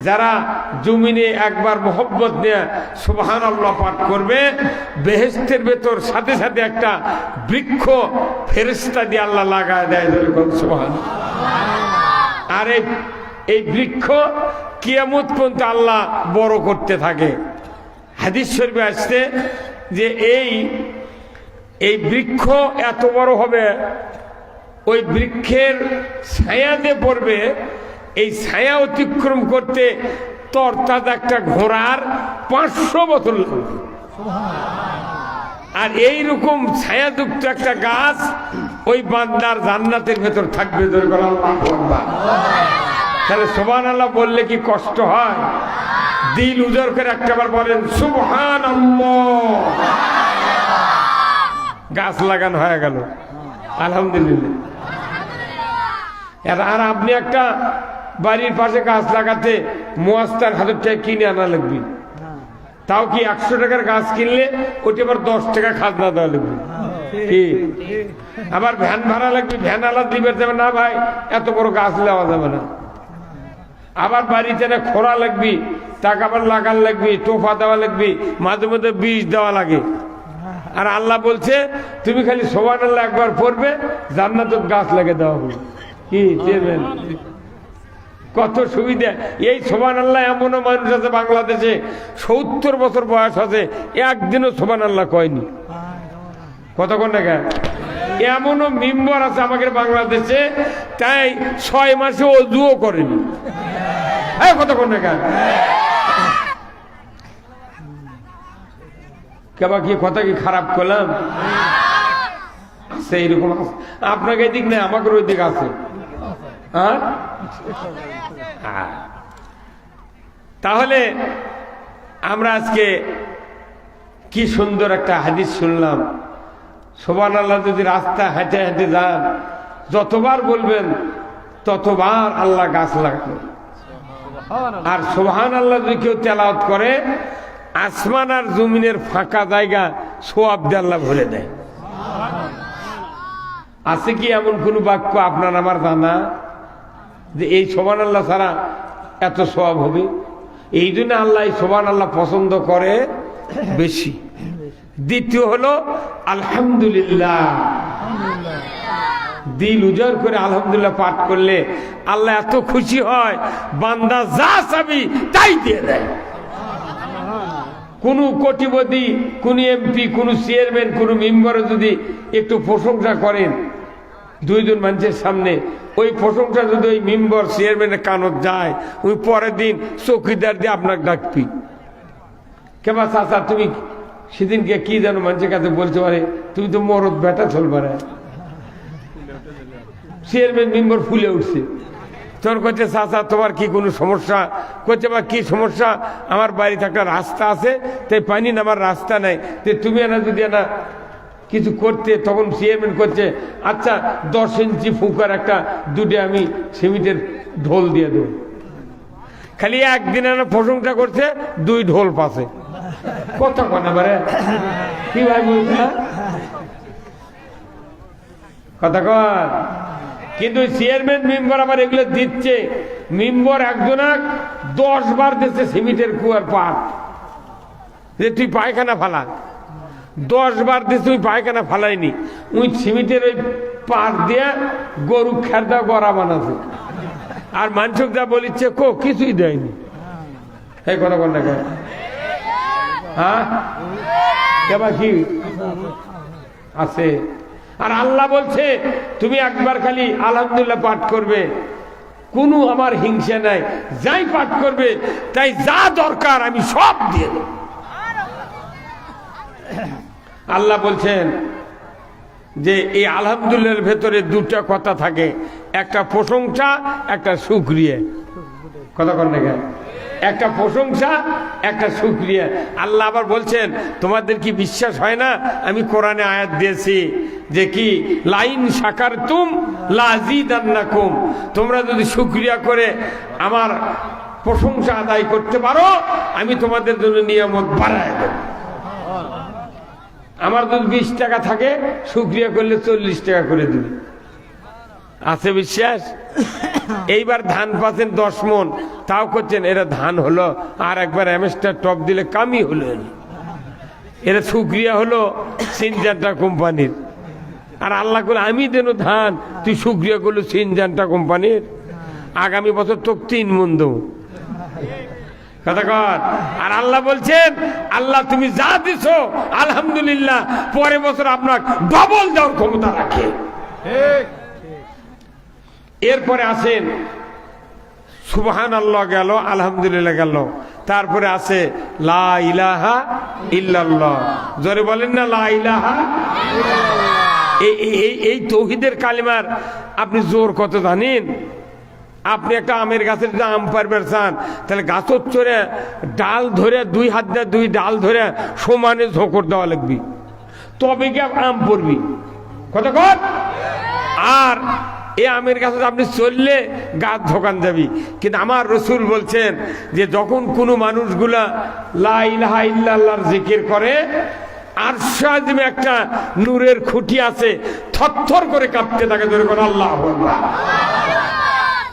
যারা জমিনে একবার মোহব্বত নিয়ে সুবহানাল্লাহ পাঠ করবে, বেহেশতের ভেতর সাথে সাথে একটা বৃক্ষ ফেরেশতা দিয়ে আল্লাহ লাগায় দেয়, সুবহানাল্লাহ। আর এই বৃক্ষ কিয়ামত পর্যন্ত আল্লাহ বড় করতে থাকে। হাদিস শরীফে আসছে যে এই বৃক্ষ এত বড় হবে, ওই বৃক্ষের ছায়াতে পড়বে, এই ছায়া অতিক্রম করতে তরতাজা একটা ঘোড়ার 500 বছর লাগবে। আর এইরকম ছায়াযুক্ত একটা গাছ ওই বান্দার জান্নাতের ভেতর থাকবে। তাহলে সুবহানাল্লাহ বললে কি কষ্ট হয়? দিল উজাড় করে একটাবার বলেন সুবহানাল্লাহ, গাছ লাগানো হয়ে গেল, আলহামদুলিল্লাহ। আর আপনি একটা বাড়ির পাশে গাছ লাগাতে 50,000 টাকা কিনে আনা লাগবে, তাও কি 100 টাকার গাছ কিনলে ওটি আবার 10 টাকা খাজনা দেওয়া লাগবে, কি আবার ভ্যান ভাড়া লাগবে, ভ্যান আলাদা দিবে যাবে না, ভাই এত বড় গাছ দেওয়া যাবে না। আবার বাড়িতে না খোঁড়া লাগবে, টাকা আবার লাগান লাগবে, টোফা দেওয়া লাগবে, মাঝে মধ্যে বীজ দেওয়া লাগে। আর আল্লাহ বলছে তুমি খালি সুবহানাল্লাহ একবার পড়বে, জান্নাতের গাছ লাগিয়ে দেওয়া হবে। কি দেবেন? কত সুবিধা! এই সুবহানাল্লাহ এমনও মানুষ আছে বাংলাদেশে 70 বছর বয়স আছে, একদিনও সুবহানাল্লাহ কয়নি। কতক্ষণ টাকা? এমনও মেম্বার আছে আমাদের বাংলাদেশে, তাই 6 মাসে ওযুও করেনি। কতক্ষণ টাকা? কেবা কি কথা কি খারাপ করলাম? সেইরকম আপনাকে দিক না, আমাকে ওই দিক আছে। তাহলে আমরা আজকে কি সুন্দর একটা হাদিস শুনলাম। সুবহানাল্লাহ যদি রাস্তা হেঁটে হেঁটে যান, যতবার বলবেন ততবার আল্লাহ গাছ লাগাবে। আর সুবহানাল্লাহ যদি কেউ তেলাওয়াত করে, আসমান আর জমিনের ফাঁকা জায়গা সওয়াব দিয়ে আল্লাহ ভরে দেয়। আছে কি এমন কোন বাক্য আপনার আমার জানা যে এই সুবহানাল্লাহ ছাড়া এত সওয়াব হবে? এই জন্য আল্লাহ সুবহানাল্লাহ পছন্দ করে বেশি। দ্বিতীয় হলো আলহামদুলিল্লাহ, দিল উজাড় করে আলহামদুলিল্লাহ পাঠ করলে আল্লাহ এত খুশি হয়, বান্দা যা চাবি তাই দিয়ে দেয়। কোন কোটিপতি, কোন এমপি, কোন চেয়ারম্যান, কোন মেম্বারও যদি একটু প্রশংসা করেন 2 জন মানুষের সামনে, ওই প্রশংসা যদি ওই মেম্বার চেয়ারম্যানের কানত যায়, ওই পরের দিন চৌকিদার দিয়ে আপনাকে ডাকবি, কেবা চাচা তুমি সেদিনকে কি জানো মানুষের কাছে বলতে পারে, তুমি তো মরদ বেটা চলবারে। চেয়ারম্যান মেম্বার ফুলে উঠছে, তোর কাছে চাচা তোমার কি কোনো সমস্যা? করছে বা কি সমস্যা? আমার বাড়িতে একটা রাস্তা আছে, তাই পানি নামার রাস্তা নাই, তো তুমি না যদি না কিছু করতে, তখন চেয়ারম্যান করছে আচ্ছা 10 ইঞ্চি ফুকার একটা 2টে আমি সিমেন্টের ঢোল দিয়ে দেব। খালি একদিন প্রশংসা করছে, 2 ঢোল পাশে। কথা কথা বারে কি ভাই বলছে কথা কর। কিন্তু চেয়ারম্যান মেম্বার আবার এগুলো দিচ্ছে, মেম্বার একজন 10 বার দিচ্ছে সিমেন্টের কুয়ার পাট, যে তুই পায়খানা ফালা। 10 বার দিচ্ছে, তুই পায়খানা ফালাইনি, ওই সিমেন্টের ওই পাট দিয়ে গরু খেরদা গড়া বানাচ্ছে। আর মানুষক যা বলিচ্ছে কিছুই দেয়নি। এই কথা বল না কেন? হ্যাঁ কেবা কি আছে? আর আল্লাহ বলছে তুমি একবার খালি আলহামদুলিল্লাহ পাঠ করবে, কোনো আমার হিংসা নাই, যাই পাঠ করবে তাই যা দরকার আমি সব দিয়ে দেব। আল্লাহ বলছেন যে এই আলহামদুলিল্লাহর ভেতরে 2টা কথা থাকে, একটা প্রশংসা, একটা শুকরিয়া। কথা কর না কেন? একটা প্রশংসা, একটা শুকরিয়া। আল্লাহ আবার বলছেন তোমাদের কি বিশ্বাস হয় না? আমি কোরআনে আয়াত দিয়েছি যে কি লাইন শাকারতুম লাযিদান্নাকুম, তোমরা যদি শুকরিয়া করে আমার প্রশংসা আদায় করতে পারো, আমি তোমাদের জন্য নিয়ামত বাড়ায় দেব। আমার যদি 20 টাকা থাকে, শুকরিয়া করলে 40 টাকা করে দিবি। আছে বিশ্বাস? এইবার ধান পাচ্ছেন 10 মণ, তাও করছেন এরা ধান হলো, আর একবার অ্যামেস্টার টপ দিলে কামই হলো। এরা শুক্রিয়া হলো সিনজান্টা কোম্পানির। আর আল্লাহ বলে আমি দেন ধান, তুই শুক্রিয়া করলো সিনজান্টা কোম্পানির, আগামী বছর তোকে 3 মণ দেবো। কথা কর। আর আল্লাহ বলছেন, আল্লাহ তুমি যা দিছো আলহামদুলিল্লাহ, পরের বছর আপনার ডবল দেওয়ার ক্ষমতা রাখে। এরপরে আসেন সুবহানাল্লাহ গেল, আলহামদুলিল্লাহ গেল, তারপরে আছে লা ইলাহা ইল্লাল্লাহ। জোরে বলেন না লা ইলাহা। এই তৌহিদের কালিমার আপনি জোর কত জানেন? আপনি একটা আমের গাছের যদি আম পারবেন চান, তাহলে গাছের চড়ে ডাল ধরে 2 হাত দিয়ে 2 ডাল ধরে সমানে ঝোঁকর দেওয়া লাগবে, তবে কি আম পড়বি। কত কর। আর এই আমের গাছে আপনি চললে গাছ ঝোকান যাবি। কিন্তু আমার রসুল বলছেন যে যখন কোনো মানুষগুলা লা ইলাহা ইল্লাল্লাহর জিকির করে, আরশে আযমে একটা নূরের খুঁটি আছে, থরথর করে কাঁপতে থাকে। ধরে কোন আল্লাহু আকবার।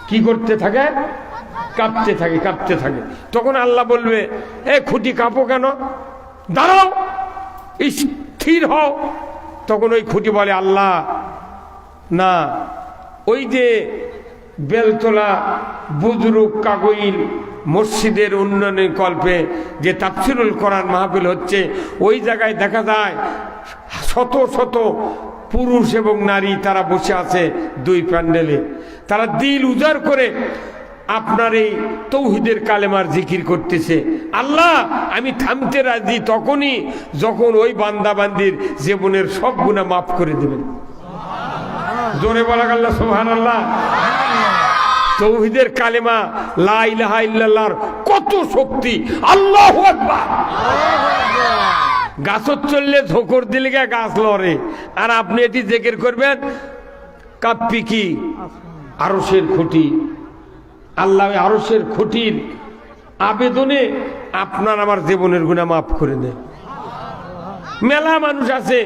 কি করতে থাকে? কাঁপতে থাকে, কাঁপতে থাকে। তখন আল্লাহ বলবে, এ খুঁটি কাঁপো কেন? দাঁড়াও, স্থির হও। তখন ওই খুঁটি বলে, আল্লাহ না, ওই যে বেলতলা বুজরুক কাগইল মসজিদের উন্নয়নের কল্পে যে তাফসীরুল কোরআন মাহফিল হচ্ছে, ওই জায়গায় দেখা যায় শত শত পুরুষ এবং নারী তারা বসে আছে 2 প্যান্ডেলে। তারা দিল উজাড় করে আপনার এই তৌহিদের কালেমার জিকির করতেছে। আল্লাহ আমি থামতে রাজি তখনই যখন ওই বান্দা বান্দির জীবনের সব গুনাহ মাফ করে দেবেন। জোরে বলা গেল সুবহানাল্লাহ। তৌহিদের কালেমা লা ইলাহা ইল্লাল্লাহর কত শক্তি! আল্লাহু আকবার। গাছত চললে ঝোঁকর দিলে গাছ লড়ে, আর আপনি এটি জিকির করবেন, কাঁপি কি? আরশের খুঁটি। আল্লাহ আরশের খুঁটির আবেদনে আপনার আমার জীবনের গুনাহ মাফ করে দেয়। মেলা মানুষ আছে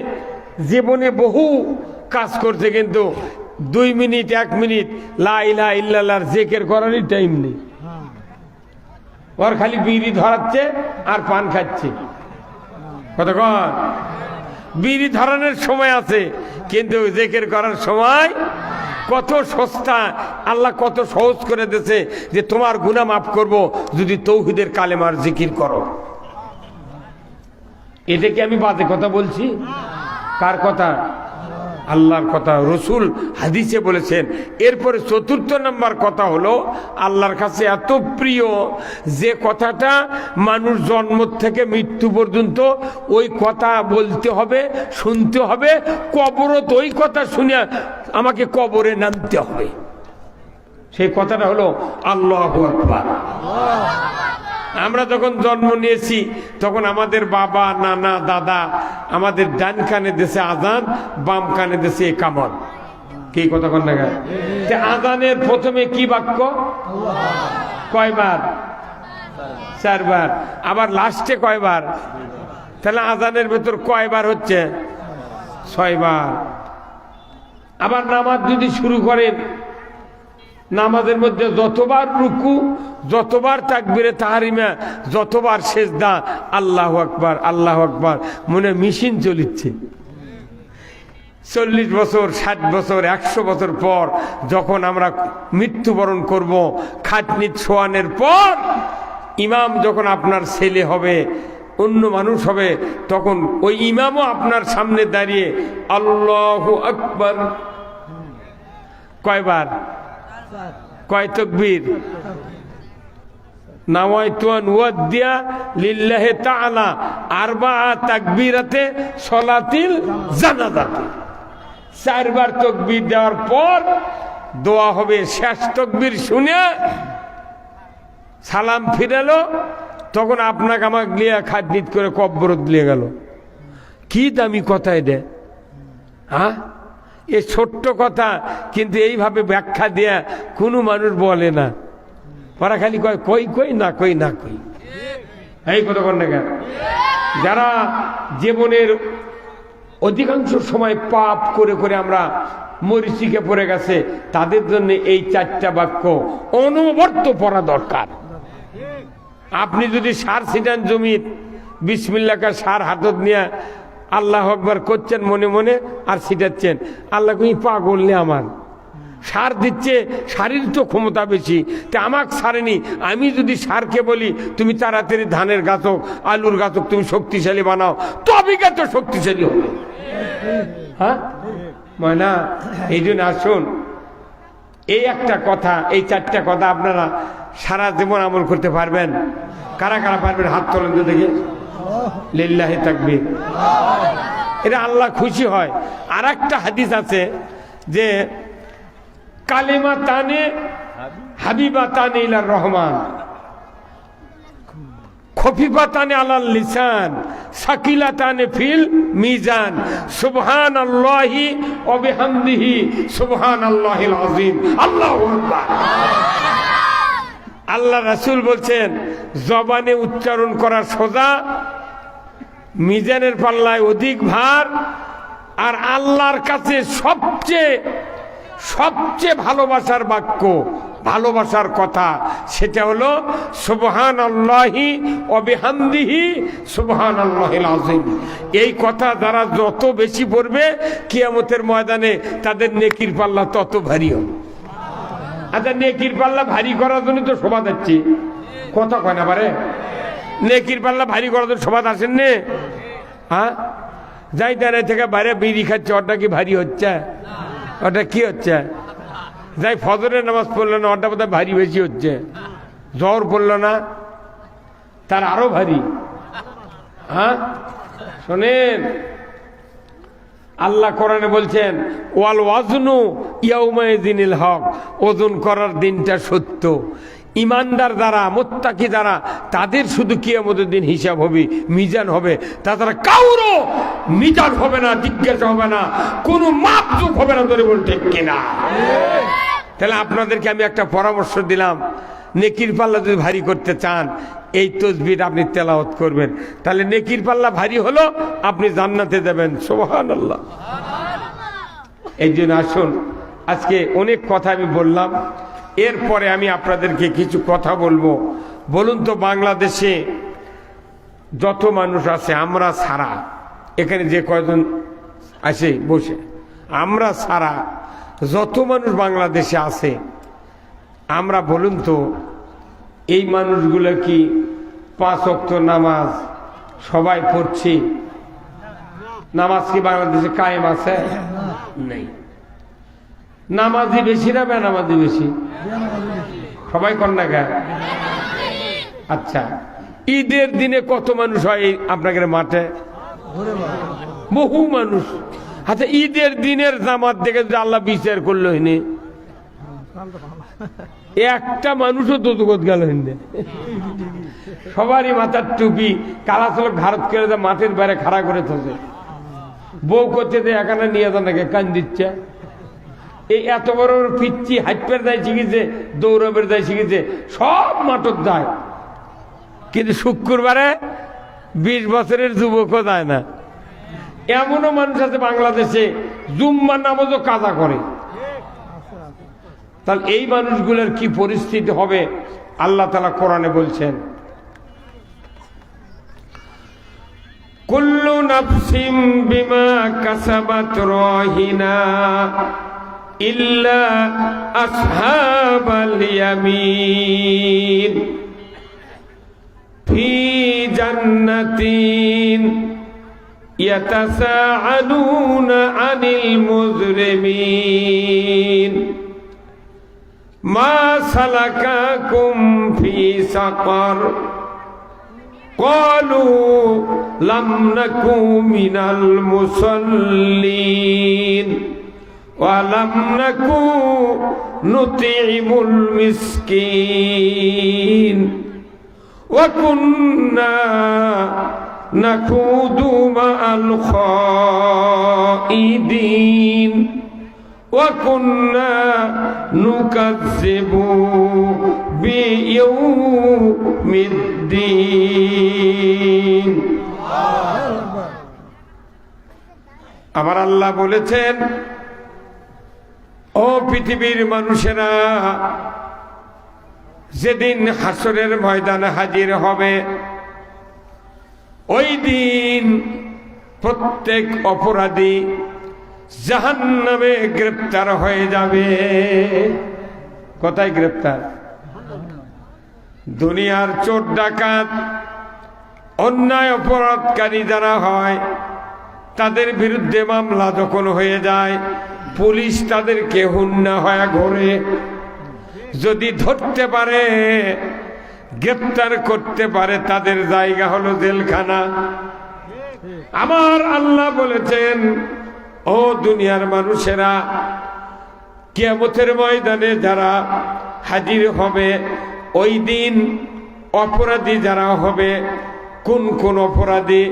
জীবনে বহু কাজ করছে, কিন্তু 2 মিনিট 1 মিনিট লা ইলাহা ইল্লাল্লাহর জিকির করারই টাইম নেই। ওর খালি বিড়ি ধরাচ্ছে আর পান খাচ্ছে। কতক্ষণ? বিড়ি ধরানোর সময় আছে, কিন্তু জিকির করার সময় কত সস্তা, আল্লাহ কত সহজ করে দিয়েছে যে তোমার গুনাহ মাফ করব যদি তৌহিদের কালেমার জিকির করো। এটা কি আমি বাজে কথা বলছি? কার কথা? আল্লাহর কথা। রসুল হাদিসে বলেছেন। এরপরে 4th নম্বর কথা হলো, আল্লাহর কাছে এত প্রিয় যে কথাটা মানুষ জন্ম থেকে মৃত্যু পর্যন্ত ওই কথা বলতে হবে, শুনতে হবে, কবরত ওই কথা শুনে আমাকে কবরে নামতে হবে। সেই কথাটা হলো আল্লাহু আকবার। আমরা যখন জন্ম নিয়েছি তখন আমাদের বাবা, নানা, দাদা আমাদের ডান কানে দেশে আজান, বাম কানে দেশে একামত। কি কথা কন না? আজানের প্রথমে কি বাক্য? কয়বার? 4 বার। আবার লাস্টে কয়বার? তাহলে আজানের ভেতর কয়বার হচ্ছে? 6 বার। আবার নামাজ যদি শুরু করেন, নামাজের মধ্যে যতবার রুকু, যতবার তাকবীরে তাহরিমা, যতবার সেজদা, আল্লাহু আকবার আল্লাহু আকবার, মনে মেশিন চলিচ্ছে। 40 বছর, 60 বছর, 100 বছর পর যখন আমরা মৃত্যুবরণ করব, খাটনির ছোয়ানের পর ইমাম যখন আপনার ছেলে হবে, অন্য মানুষ হবে, তখন ওই ইমামও আপনার সামনে দাঁড়িয়ে আল্লাহু আকবার কয়বার? কয় তাকবীর? নাওয়াইতু আন উয়াদ্দিয়া লিল্লাহি তাআলা আরবাআ তাকবীরাতে সলাতিল জানাজাতে। 4 বার তাকবীর দেওয়ার পর দোয়া হবে। শেষ তাকবীর শুনে সালাম ফিরালো, তখন আপনাকে আমাকে নিয়ে খাটনিত করে কবরত নিয়ে গেল। কি দামি কথা এটা! হ্যাঁ, এ ছোট্ট কথা, কিন্তু এইভাবে ব্যাখ্যা দেয়া কোনো মানুষ বলে না। ওরা খালি কয় কই কই না কই না কই। এই কথা কন না কেন? যারা জীবনের অধিকাংশ সময় পাপ করে করে আমরা মরিচিকে পড়ে গেছে, তাদের জন্য এই 4টা বাক্য অনবরত পড়া দরকার। আপনি যদি সার ছিটান জমির, বিসমিল্লাহ সার হাতত নিয়ে আল্লাহ আকবার করছেন মনে মনে আর ছিটাচ্ছেন, আল্লাহ কই পাগল নে আমার, সার দিচ্ছে, সারের তো ক্ষমতা বেশি, তা আমাকে সারেনি। আমি যদি সারকে বলি তুমি তাড়াতাড়ি ধানের গাছক আলুর গাছক তুমি শক্তিশালী বানাও, তবে তো শক্তিশালী হবে। হ্যাঁ ময়না, এই জন্য আসুন, এই একটা কথা, এই 4টা কথা আপনারা সারা জীবন আমল করতে পারবেন। কারা কারা পারবেন হাত তোলেন তো দেখে, লিল্লাহি তাকবীর। এটা আল্লাহ খুশি হয়। আর একটা হাদিস আছে যে কালিমা তানে হাবিবা তানে ইলার রহমান, খফিফাতানে আলাল লিসান, সাকিলাতানে ফিল মিজান, সুবহানাল্লাহি ওয়া বিহামদিহি সুবহানাল্লাহিল আযীম। আল্লাহু আকবার। আল্লাহ রাসূল বলছেন জবানে উচ্চারণ করা সোজা, মিজানের পাল্লায় অধিক ভার, আর আল্লাহর কাছে সবচেয়ে ভালোবাসার বাক্য, ভালোবাসার কথা, সেটা হলো সুবহানাল্লাহি ওয়া বিহামদিহি সুবহানাল্লাহিল আযীম। এই কথা যারা যত বেশি পড়বে কিয়ামতের ময়দানে তাদের নেকির পাল্লা তত ভারী হবে। আচ্ছা, নেকির পাল্লা ভারী করার জন্য তো শোভা যাচ্ছে, কথা কয় না পারে, নেকির পাল্লা ভারী করার জন্য শোভা আসেন নে। হ্যাঁ, যাই দাঁড়ায় থেকে বাইরে বিড়ি খাচ্ছে, ওটা কি ভারী হচ্ছে? ওটা কি হচ্ছে? যাই ফজরের নামাজ পড়লো না, ওটা বোধহয় ভারী বেশি হচ্ছে। জ্বর পড়লো না, তার আরো ভারী। হ্যাঁ শোনেন, আল্লাহ কোরআনে বলছেন ওয়াল ওয়াজনু ইয়াউমাইযিনিল হক, ওজন করার দিনটা সত্য। ইমানদার যারা, মুত্তাকি যারা, তাদের শুধু কিয়ামতের দিন হিসাব হবে, মিজান হবে, তাছাড়া কাউরও মিজান হবে না, জিজ্ঞাসা হবে না, কোনো মাপজোক হবে না। ধরে বল ঠিক কিনা? তাহলে আপনাদেরকে আমি একটা পরামর্শ দিলাম, নেকির পাল্লা যদি ভারী করতে চান এই তাসবিহ আপনি তেলাওয়াত করবেন, তাহলে নেকির পাল্লা ভারী হলো, আপনি জান্নাতে যাবেন। সুবহানাল্লাহ। এই জন্য আসুন, আজকে অনেক কথা আমি বললাম, এরপরে আমি আপনাদেরকে কিছু কথা বলবো। বলুন তো, বাংলাদেশে যত মানুষ আছে, আমরা ছাড়া, এখানে যে কয়জন আছে বসে, আমরা ছাড়া যত মানুষ বাংলাদেশে আছে, আমরা বলুন তো এই মানুষগুলো কি 5 ওয়াক্ত নামাজ সবাই পড়ছি? নামাজ কি বাংলাদেশে কায়েম আছে? নেই। নামাজি বেশি না বেনামাজি বেশি? সবাই কন্যা গায়। আচ্ছা, ঈদের দিনে কত মানুষ হয় আপনাদের মাঠে? বহু মানুষ। আচ্ছা, ঈদের দিনের জামাত দেখে যদি আল্লাহ বিচার করলো হিনে, একটা মানুষও দোদগত গেল হিন্দে। সবারই মাথার টুপি, কালা চলক ঘাড়ত করে মাঠের বাইরে খাড়া করে থাকে। বউ করছে যে এখানে নিয়ে যান নাকি, কান দিচ্ছে। এই এত বড় পিচ্ছি হাইপের দায় শিখেছে, দৌড়বের দায় শিখেছে, সব মাঠত যায়, কিন্তু শুক্রবারে 20 বছরের যুবকও যায় না। এমনও মানুষ আছে বাংলাদেশে জুম্মার নামাজও কাজা করে। তাহলে এই মানুষগুলোর কি পরিস্থিতি হবে? আল্লাহ তাআলা কোরআনে বলছেন, কুল্লু নাফসিম বিমা কাসাবাত রাহিনা ইল্লা আসহাবাল ইয়ামিন ফি জান্নাতিন ইয়াতাসাআলুনা আনিল মুজরিমিন মা সালাকাকুম ফি সাকার ক্বালু লাম নাকু মিনাল মুসাল্লিন ওয়া লাম নাকু নুতি'মুল মিসকিন ওয়া কুন্না নাকুদু মা'আল খাইদিন ওয়া কুন্না নুকাজ্জিবু বিয়াউমিদ্দিন। আমার আল্লাহ বলেছেন, ও পৃথিবীর মানুষেরা, যেদিন হাসরের ময়দানে হাজির হবে ওই দিন প্রত্যেক অপরাধী জাহান্নামে গ্রেপ্তার হয়ে যাবে। কোথায় গ্রেপ্তার? দুনিয়ার চোর ডাকাত অন্যায় অপরাধকারী যারা হয় তাদের বিরুদ্ধে মামলা যখন হয়ে যায়, পুলিশ তাদেরকে হুন্না হয়ে ঘোরে। যদি ধরতে পারে, গ্রেপ্তার করতে পারে, তাদের জায়গা হলো জেলখানা। আমার আল্লাহ বলেছেন, ও দুনিয়ার মানুষেরা, কিয়ামতের ময়দানে যারা হাজির হবে ওই দিন অপরাধী যারা হবে, কোন কোন অপরাধী?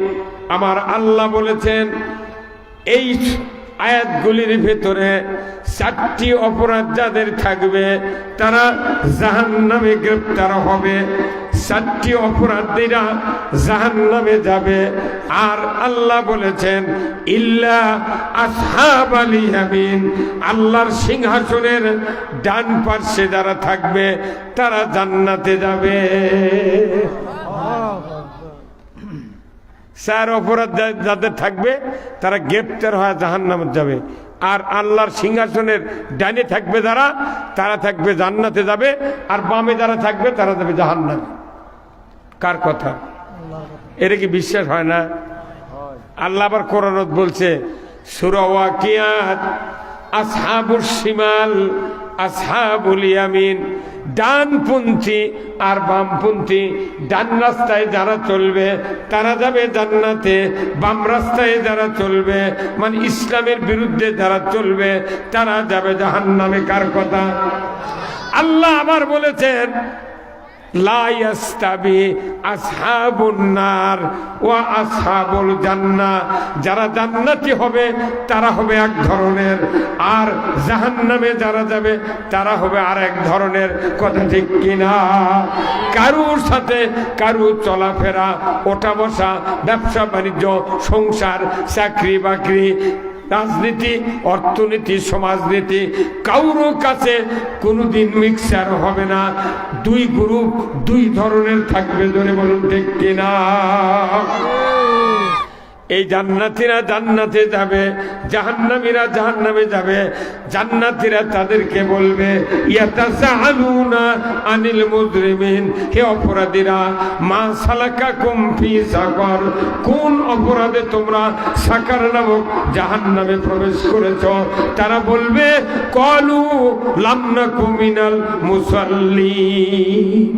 আমার আল্লাহ বলেছেন এই আয়াতগুলির ভেতরে 4টি অপরাধ যাদের থাকবে তারা জাহান্নামে গ্রেপ্তার হবে। 4টি অপরাধীরা জাহান্নামে যাবে। আর আল্লাহ বলেছেন ইল্লা আসহাবাল ইয়ামিন, আল্লাহর সিংহাসনের ডান পার্শ্বে যারা থাকবে তারা জান্নাতে যাবে। 4 অপরাধ যাদের থাকবে তারা গ্রেপ্তার হয়ে জাহান্নামে যাবে। আর আল্লাহর সিংহাসনের ডানে থাকবে যারা, তারা থাকবে জান্নাতে যাবে। আর বামে যারা থাকবে তারা যাবে জাহান্নামে। কার কথা? এটা কি বিশ্বাস হয় না? আল্লাহ আবার কোরআনত বলছে সূরা ওয়াকিয়াত, আসহাবুস শিমাল আসহাবুল ইয়ামিন, ডানপন্থী আর বামপন্থী, ডান রাস্তায় যারা চলবে তারা যাবে জান্নাতে, বাম রাস্তায় যারা চলবে মানে ইসলামের বিরুদ্ধে যারা চলবে তারা যাবে জাহান্নামে। কার কথা? আল্লাহ আবার বলেছেন লা ইয়াস্তাবি আসহাবুন নার ওয়া আসহাবুল জান্নাহ, যারা জান্নাতি হবে তারা হবে এক ধরনের, আর জাহান্নামে যারা যাবে তারা হবে আর এক ধরনের। কথা ঠিক কিনা? কারুর সাথে কারু চলাফেরা, ওঠা বসা, ব্যবসা বাণিজ্য, সংসার, চাকরি বাকরি, রাজনীতি, অর্থনীতি, সমাজনীতি, কারোর কাছে কোনোদিন মিক্সার হবে না। 2 গ্রুপ 2 ধরনের থাকবে। ধরে বলুন ঠিক কিনা? এই জান্নাতীরা জান্নাতে যাবে, জাহান্নামীরা জাহান্নামে যাবে। জান্নাতীরা তাদেরকে বলবে ইয়াতাসাআলুনা আনিল মুজরিমিন, হে অপরাধীরা, মা সালাকাকুম ফি সাকার, কোন অপরাধে তোমরা সাকার নামক জাহান্নামে প্রবেশ করেছো? তারা বলবে ক্বালু লাম নাকু মিনাল মুসাল্লিন,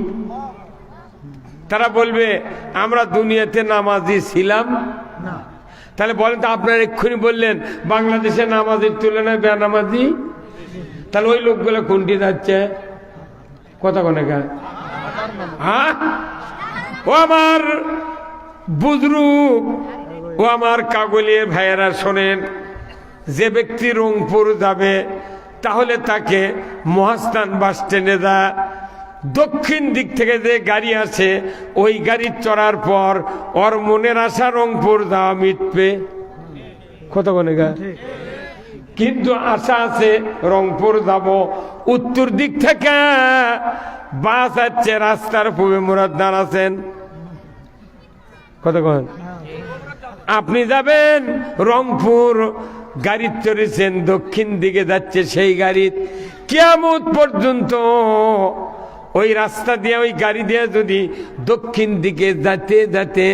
তারা বলবে আমরা দুনিয়াতে নামাজি ছিলাম না। তাহলে বলেন তো, আপনারা এক্ষুনি বললেন বাংলাদেশে নামাজের তুলনায় বেনামাজি, তাহলে ওই লোকগুলো কোনটি যাচ্ছে? কথা কোনে গা? হ্যাঁ, ও আমার বুজরুক, ও আমার কাগলিয়ে ভাইয়েরা শোনেন, যে ব্যক্তি রংপুর যাবে তাহলে তাকে মহাস্থান বাস স্ট্যান্ডে যা, দক্ষিণ দিক থেকে যে গাড়ি আছে ওই গাড়ি চড়ার পর ওর মনের আশা রংপুর যাওয়া মিটবে। কত কোনে গা? কিন্তু আশা আছে রংপুর যাব। উত্তর দিক থেকে বাস আছে, রাস্তার পূর্বে মুরাদদার আছেন। কত কোন? আপনি যাবেন রংপুর, গাড়ি চড়েছেন, দক্ষিণ দিকে যাচ্ছে সেই গাড়ি, কিয়ামত পর্যন্ত ওই রাস্তা দিয়ে, ওই গাড়ি দিয়ে যদি দক্ষিণ দিকে যেতে যেতে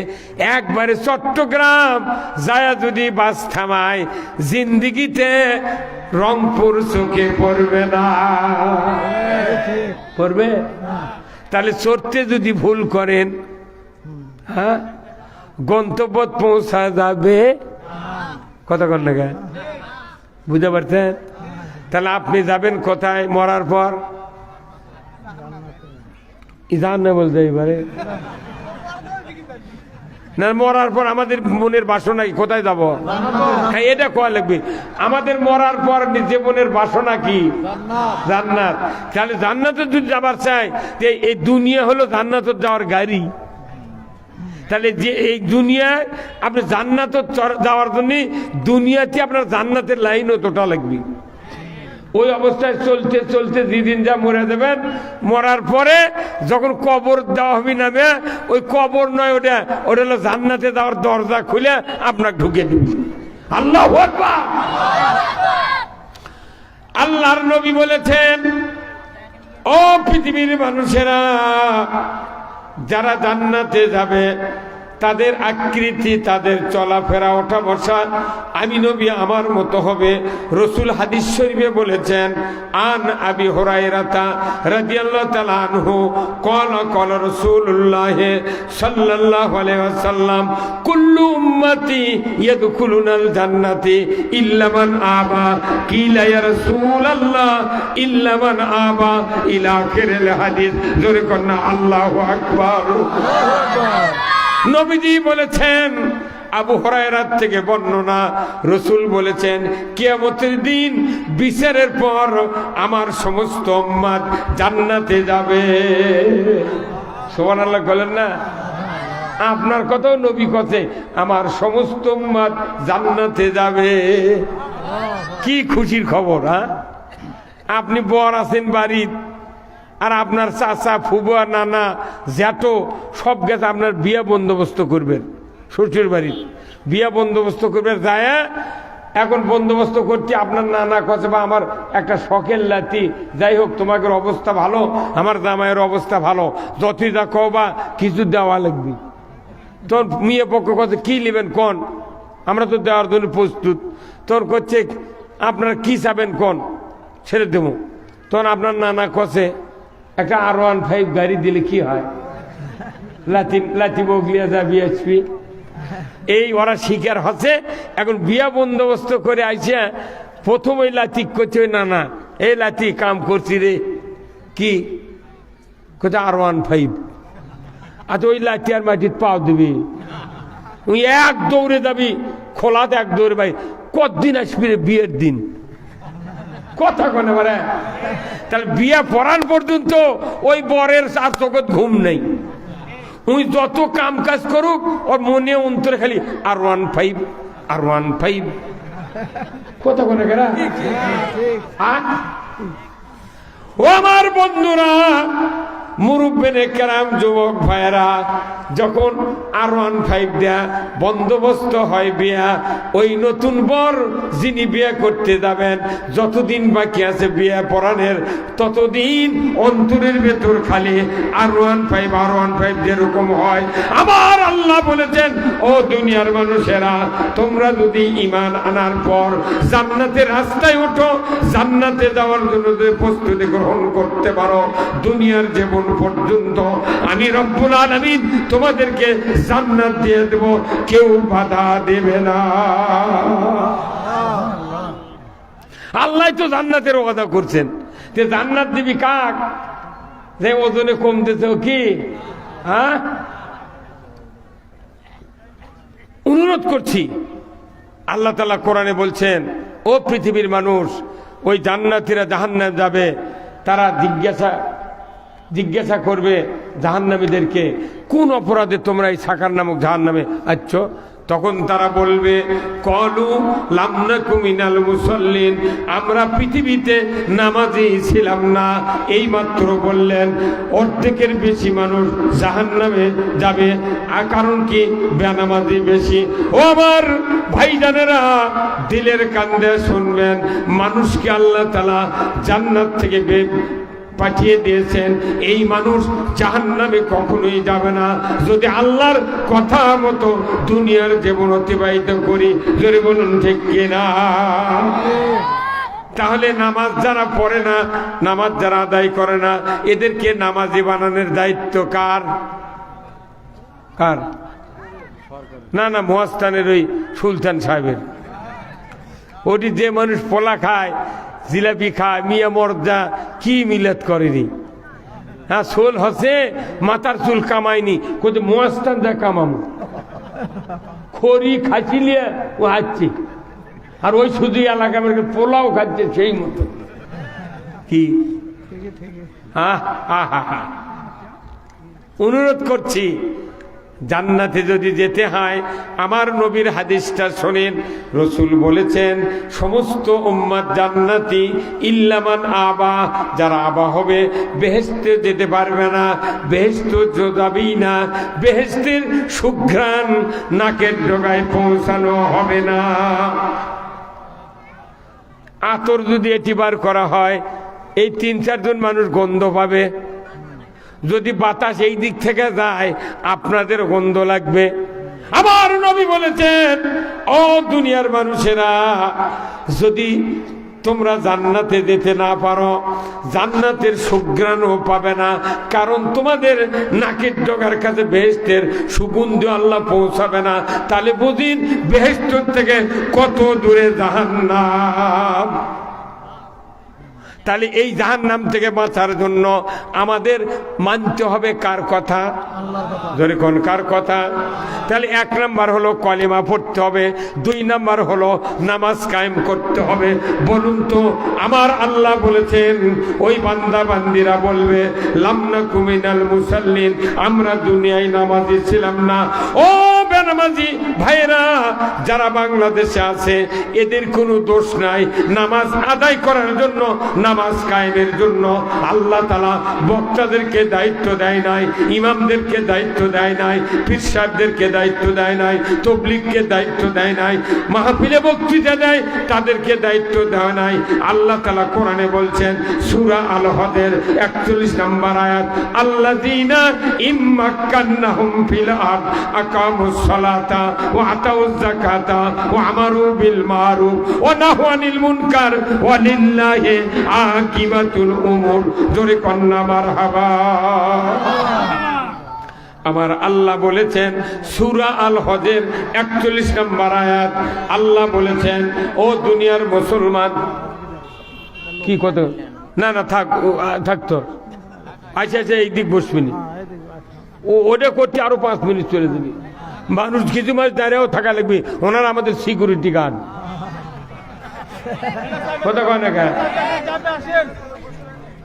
একবারে চট্টগ্রাম যায় যদি বাস থামায়, জিন্দিগিতে রংপুর চোখে পড়বে না। পড়বে? তাহলে চড়তে যদি ভুল করেন, হ্যাঁ, গন্তব্য পৌঁছা যাবে। কতক্ষণ লাগে বুঝতে পারছেন? তাহলে আপনি যাবেন কোথায় মরার পর? ইজান না বলতে পারে না, মরার পর আমাদের মনের বাসনা কি? কোথায় যাব? হ্যাঁ, এটা কোয়া লাগবে। আমাদের মরার পর জীবনের বাসনা কি? জান্নাত। তাহলে জান্নাতে যদি যাবার চাই, এই দুনিয়া হলো জান্নাতে যাওয়ার গাড়ি। তাহলে যে এই দুনিয়ায় আপনি জান্নাত যাওয়ার জন্য দুনিয়াতে আপনার জান্নাতের লাইনও তোটা লাগবে। ওই অবস্থায় চলতে চলতে যেদিন যা মরে দেবেন, মরার পরে যখন কবর দেওয়া হবে নামে, ওই কবর নয়, ওটা হলো জান্নাতে যাওয়ার দরজা খুলে আপনাকে ঢুকে দিবে। আল্লাহু আকবার। আল্লাহর নবী বলেছেন, ও পৃথিবীর মানুষেরা, যারা জান্নাতে যাবে তাদের আকৃতি, তাদের চলাফেরা, ওঠা বসা আমি নবী আমার মতো হবে। রসুল হাদিস শরীফে বলেছেন, আন আবি হুরায়রা রাদিয়াল্লাহু তাআলা আনহু ক্বালা ক্বালা রাসূলুল্লাহ সাল্লাল্লাহু আলাইহি ওয়াসাল্লাম কুল্লু উম্মতি ইয়াদখুলুনাল জান্নাতি ইল্লা মান আবা। কিলা ইয়া রাসূলুল্লাহ ইল্লা মান আবা ইলা আখিরিল হাদিস। জোরে কন্না আল্লাহু আকবার। নবীজি বলেছেন, আবু হুরায়রা থেকে বর্ণনা, রাসূল বলেছেন, কিয়ামতের দিন বিচারের পর আমার সমস্ত উম্মত জান্নাতে যাবে। সুবহানাল্লাহ বলেন না? আপনার কথাও নবী কথা, আমার সমস্ত উম্মত জান্নাতে যাবে। কি খুশির খবর! হ্যাঁ, আপনি বর আছেন বাড়ির, আর আপনার চাচা, ফুবা, নানা, জ্যাঠো সব গেছে আপনার বিয়া বন্দোবস্ত করবেন। শ্বশুর বাড়ির বিয়া বন্দোবস্ত করবেন, যায় এখন বন্দোবস্ত করতে আপনার নানা কাছে, বা আমার একটা শখের লাতি, যাই হোক তোমাদের অবস্থা ভালো, আমার জামাইয়ের অবস্থা ভালো, যতই দেখো বা কিছু দেওয়া লাগবে। তোর মেয়ে পক্ষ কথা কি নেবেন কোন, আমরা তো দেওয়ার জন্য প্রস্তুত। তোর করছে আপনারা কি চাবেন কোন, ছেড়ে দেবো। তখন আপনার নানা কছে একটা R15 গাড়ি দিলে কি হয়, লাতি বগলিয়া যা বিএসপি, এই ওরা শিকার হচ্ছে। এখন বিয়া বন্দোবস্ত করে আইছে, প্রথম ওই লাতি করছে, ওই নানা এই লাতি কাম করছি রে, কি কোথায় R15। আচ্ছা ওই লাতি আর মাটির পাও দিবি, তুই এক দৌড়ে যাবি, খোলাতে এক দৌড়ে ভাই, কতদিন আসবি রে বিয়ের দিন, কথা কোনে পারে। তাহলে বিয়া পড়ান পর্যন্ত ওই বরের আর চোখত ঘুম নেই। উনি যত কাম কাজ করুক, ওর মনে অন্তরে খালি R15 R15, কথা কোনে কেরা। ও আমার বন্ধুরা, মুরব্বিনে কেরাম, যুবক ভাইয়েরা, যখন R15 দেয়া বন্দোবস্ত হয় বিয়া, ওই নতুন বর যিনি বিয়ে করতে যাবেন, যতদিন বাকি আছে বিয়ে পড়ানের, ততদিন অন্তরের ভেতর খালি R15 যেরকম হয়। আমার আল্লাহ বলেছেন, ও দুনিয়ার মানুষেরা, তোমরা যদি ঈমান আনার পর জান্নাতের রাস্তায় ওঠো, জান্নাতে যাওয়ার জন্য যদি প্রস্তুতি গ্রহণ করতে পারো, দুনিয়ার জীবন পর্যন্ত আমি রব্বুল আলামিন তোমাদেরকে জান্নাত দিয়ে দেব, কেউ বাধা দেবে না। আল্লাহ তো জান্নাতের ওয়াদা করছেন, যে জান্নাত দিবি কাক, যে ওজনে কমতেছে কি। হ্যাঁ, অনুরোধ করছি, আল্লাহ তাআলা কোরআনে বলছেন, ও পৃথিবীর মানুষ, ওই জান্নাতীরা জাহান্নামে যাবে, তারা জিজ্ঞাসা করবে জাহান্নামীদেরকে, কোন অপরাধে তোমরা এই সাকার নামক জাহান্নামে আছো? তখন তারা বলবে, কলু লাম নাকু মিনাল মুসাল্লিন, আমরা পৃথিবীতে নামাজি ছিলাম না। এই মাত্র বললেন অর্ধেকের বেশি মানুষ জাহান্নামে যাবে, আর কারণ কি, বেনামাজি বেশি। ও আমার ভাইজানেরা, দিলের কান্দে শুনবেন, মানুষকে আল্লাহ তাআলা জান্নাত থেকে পাঠিয়ে দিয়েছেন, এই মানুষ জাহান্নামে কখনোই যাবে না যদি আল্লাহর কথা মতো দুনিয়ার জীবন অতিবাহিত করি। জোরে বলুন ঠিক কিনা? তাহলে নামাজ যারা পড়ে না, নামাজ যারা আদায় করে না, এদেরকে নামাজি বানানোর দায়িত্ব কার? কার? না না, মহাস্থানের ওই সুলতান সাহেবের। ওটি যে মানুষ পোলা খায়, জিলাপি খায়, মিয়া মর্দা কি মিলাত করেনি। হ্যাঁ, সোল হসে, মাথার চুল কামায়নি, কোথাও মহাস্থান দা কামামো, খড়ি খাইছিলিয়ে ও হাঁটছে, আর ওই শুধু এলাকা পোলাও খাচ্ছে সেই মতো। কি অনুরোধ করছি, জান্নাতে যদি যেতে হয় আমার নবীর হাদিসটা শোনেন। রসুল বলেছেন সমস্ত উম্মত জান্নাতি ইল্লামান আবা, যারা আবা হবে বেহেশতে যেতে পারবে না, বেহেশত যাবেই না, বেহেশতের সুঘ্রাণ নাকের ডগায় পৌঁছানো হবে না। আতর যদি এটি বার করা হয় এই 3-4 জন মানুষ গন্ধ পাবে, যদি বাতাস এই দিক থেকে যায় আপনাদের গন্ধ লাগবে। আমার নবী বলেছেন ও দুনিয়ার মানুষেরা, যদি তোমরা জান্নাতে যেতে না পারো জান্নাতের সুঘ্রাণও পাবে না, কারণ তোমাদের নাকের ডগার কাছে বেহেশতের সুগন্ধ আল্লাহ পৌঁছাবে না। তাহলে বুঝিন বেহেশত থেকে কত দূরে জাহান্নাম। তাহলে এই জাহান্নাম থেকে বাঁচার জন্য আমাদের মানতে হবে কার কথা? ধরে কোন কার কথা? তাহলে 1 নাম্বার হলো কলিমা পড়তে হবে, 2 নাম্বার হলো নামাজ কায়েম করতে হবে। বলুন তো আমার আল্লাহ বলেছেন ওই বান্দা বান্দিরা বলবে লামনাকু মিনাল মুসাল্লিন, আমরা দুনিয়ায় নামাজি ছিলাম না। ও বেনামাজি ভাইরা যারা বাংলাদেশে আছে এদের কোনো দোষ নাই, নামাজ আদায় করার জন্য নামাজ কায়েমের জন্য আল্লাহ তাআলা বক্তাদেরকে দায়িত্ব দেয় নাই, ইমামদেরকে দায়িত্ব দেয় নাই, পীর সাহেবদেরকে দায়িত্ব দেয় নাই, তাবলীগকে দায়িত্ব দেয় নাই, মাহফিলে বক্তৃতা দেয় তাদেরকে দায়িত্ব দেওয়া নাই। আল্লাহ তাআলা কোরআনে বলছেন সূরা আল হদের 41 নম্বর আয়াত, আল্লাযীনা ইম্মাক্কান্নাহুম ফিল আরদ আকামুস সালাতা ওয়া আতাউয যাকাতা ওয়া আমারু বিল মারুফ ওয়া নাহু আনিল মুনকার ওয়া লিল্লাহি আকিবাতুল উমুর। জোরে কন্না মারহাবা। আমার আল্লাহ বলেছেন সূরা আল হজের 41 নম্বর আয়াত, আল্লাহ বলেছেন ও দুনিয়ার মুসলমান, কি কত না না থাকতো আচ্ছা আচ্ছা এই দিক বসবিনি, ওটা করতে আরো 5 মিনিট চলে যাবে। মানুষ কিছু মাস দাঁড়িয়েও থাকা লাগবে, ওনারা আমাদের সিকিউরিটি গার্ড। কথা কয় না কেন?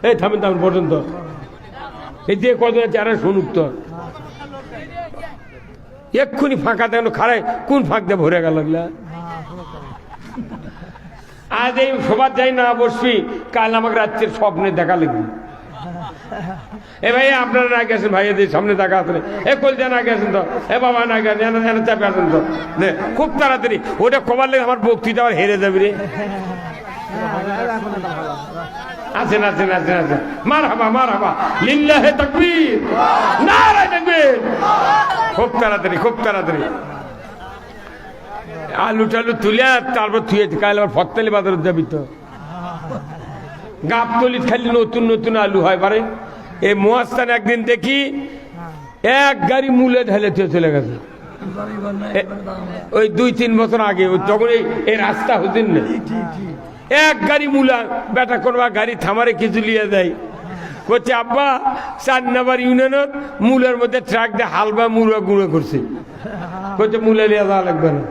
এই থামেন থামেন পর্যন্ত এই দিয়ে কত যারা শুনুক তো এক্ষুনি ফাঁকা দেন খারাই কোন ফাঁক দিয়ে ভরে গেল। আজ এই সবার যাই না বসবি, কাল আমাকে রাত্রের স্বপ্নে দেখা লাগবে। এ ভাই আপনারা না গেছেন, ভাইয়াদের সামনে দেখা আসলে এ কলজা না গেছেন তো, এ বাবা না গেছেন চাপে আসেন তো, খুব তাড়াতাড়ি ওটা কবার লেগে আমার বক্তৃতা আবার হেরে যাবে রে। আছেন আছেন আছেন আছেন, মারহাবা লিল্লাহি তাকবীর, নারায়ে তাকবীর। খুব তাড়াতাড়ি খুব তাড়াতাড়ি আলু টালু তুলে তারপর থুয়ে কাল আবার ফত্তালি বাজারে যাবি তো। গাবতলি খালি নতুন নতুন আলু হয় পারে। এই মহাস্থান একদিন দেখি 1 গাড়ি মূলে ঢেলে চলে গেছে, ওই 2-3 বছর আগে তখন এই রাস্তা হতেন না। 1 গাড়ি মূলা বেটা করবা গাড়ি থামারে কিছু লিয়ে দেয়, করছে আব্বা 4 নম্বর ইউনিয়নের মূলের মধ্যে ট্রাক দিয়ে হালবা মুড়া গুঁড়ো করছে, করছে মূলে লিয়ে যাওয়া লাগবে না।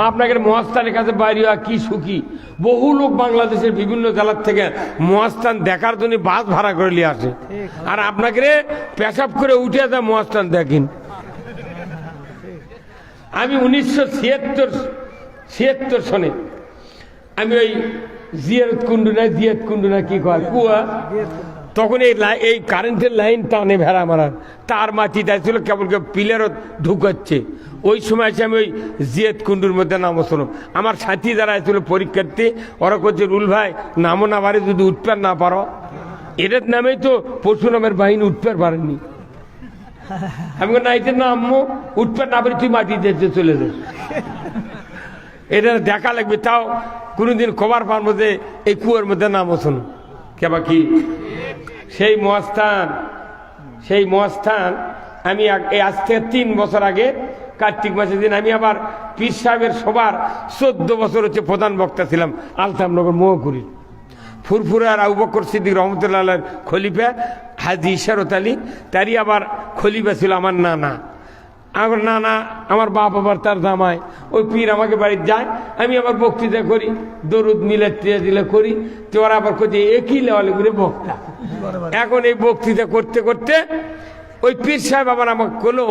আপনাকে মহাস্থানের কাছে বাইরে কি সুখী, বহু লোক বাংলাদেশের বিভিন্ন জেলার থেকে মহাস্থান দেখার জন্য বাস ভাড়া করে নিয়ে আসে, আর আপনাকে পেশাব করে উঠে যা মহাস্থান দেখেন। আমি 1976 সনে আমি ওই জিয়ারত কুণ্ডু না কি কয় কুয়া, তখন এই কারেন্টের লাইন টানে ভেড়া মারার তার মাটি যাইছিল কেবল পিলারও ঢুকাচ্ছে। ওই সময় এসে আমি ওই জিয়াত কুণ্ডুর মধ্যে নামো শোনো, আমার সাথী যারা আসছিল পরীক্ষার্থী ওরা করছে রুল ভাই নামো না পারে, যদি উঠতে না পারো, এটার নামেই তো পশু নামের বাহিনী উঠতে পারেনি। আমি নাইতে নামবো, উঠতে না পারি তুই মাটি দিতে চলে যাস, এটা দেখা লাগবে। তাও কোনোদিন খবর পারবো যে এই কুয়ার মধ্যে নামো শোনো কেবা কি সেই মহাস্থান আমি আজ থেকে 3 বছর আগে কার্তিক মাসের দিন আমি আবার পীর সাহেবের সবার 14 বছর হচ্ছে প্রধান বক্তা ছিলাম আলতামনগর মহকুরির। ফুরফুরার আবু বকর সিদ্দিক রহমতুল্লাহ আলাইহির খলিফা হাজী ইশারত আলী, তারই আবার খলিফা ছিল আমার নানা। আমার নানা আমার বাপ আবার তার জামাই, ওই পীর আমাকে বাড়িতে যায়, আমি আবার বক্তৃতা করি, দরুদ মিলে দিলে করি, তো ওরা আবার করছে একই লেওয়ালে করে বক্তা। এখন এই বক্তৃতা করতে করতে ওই পীর সাহেব আবার আমাকে বললো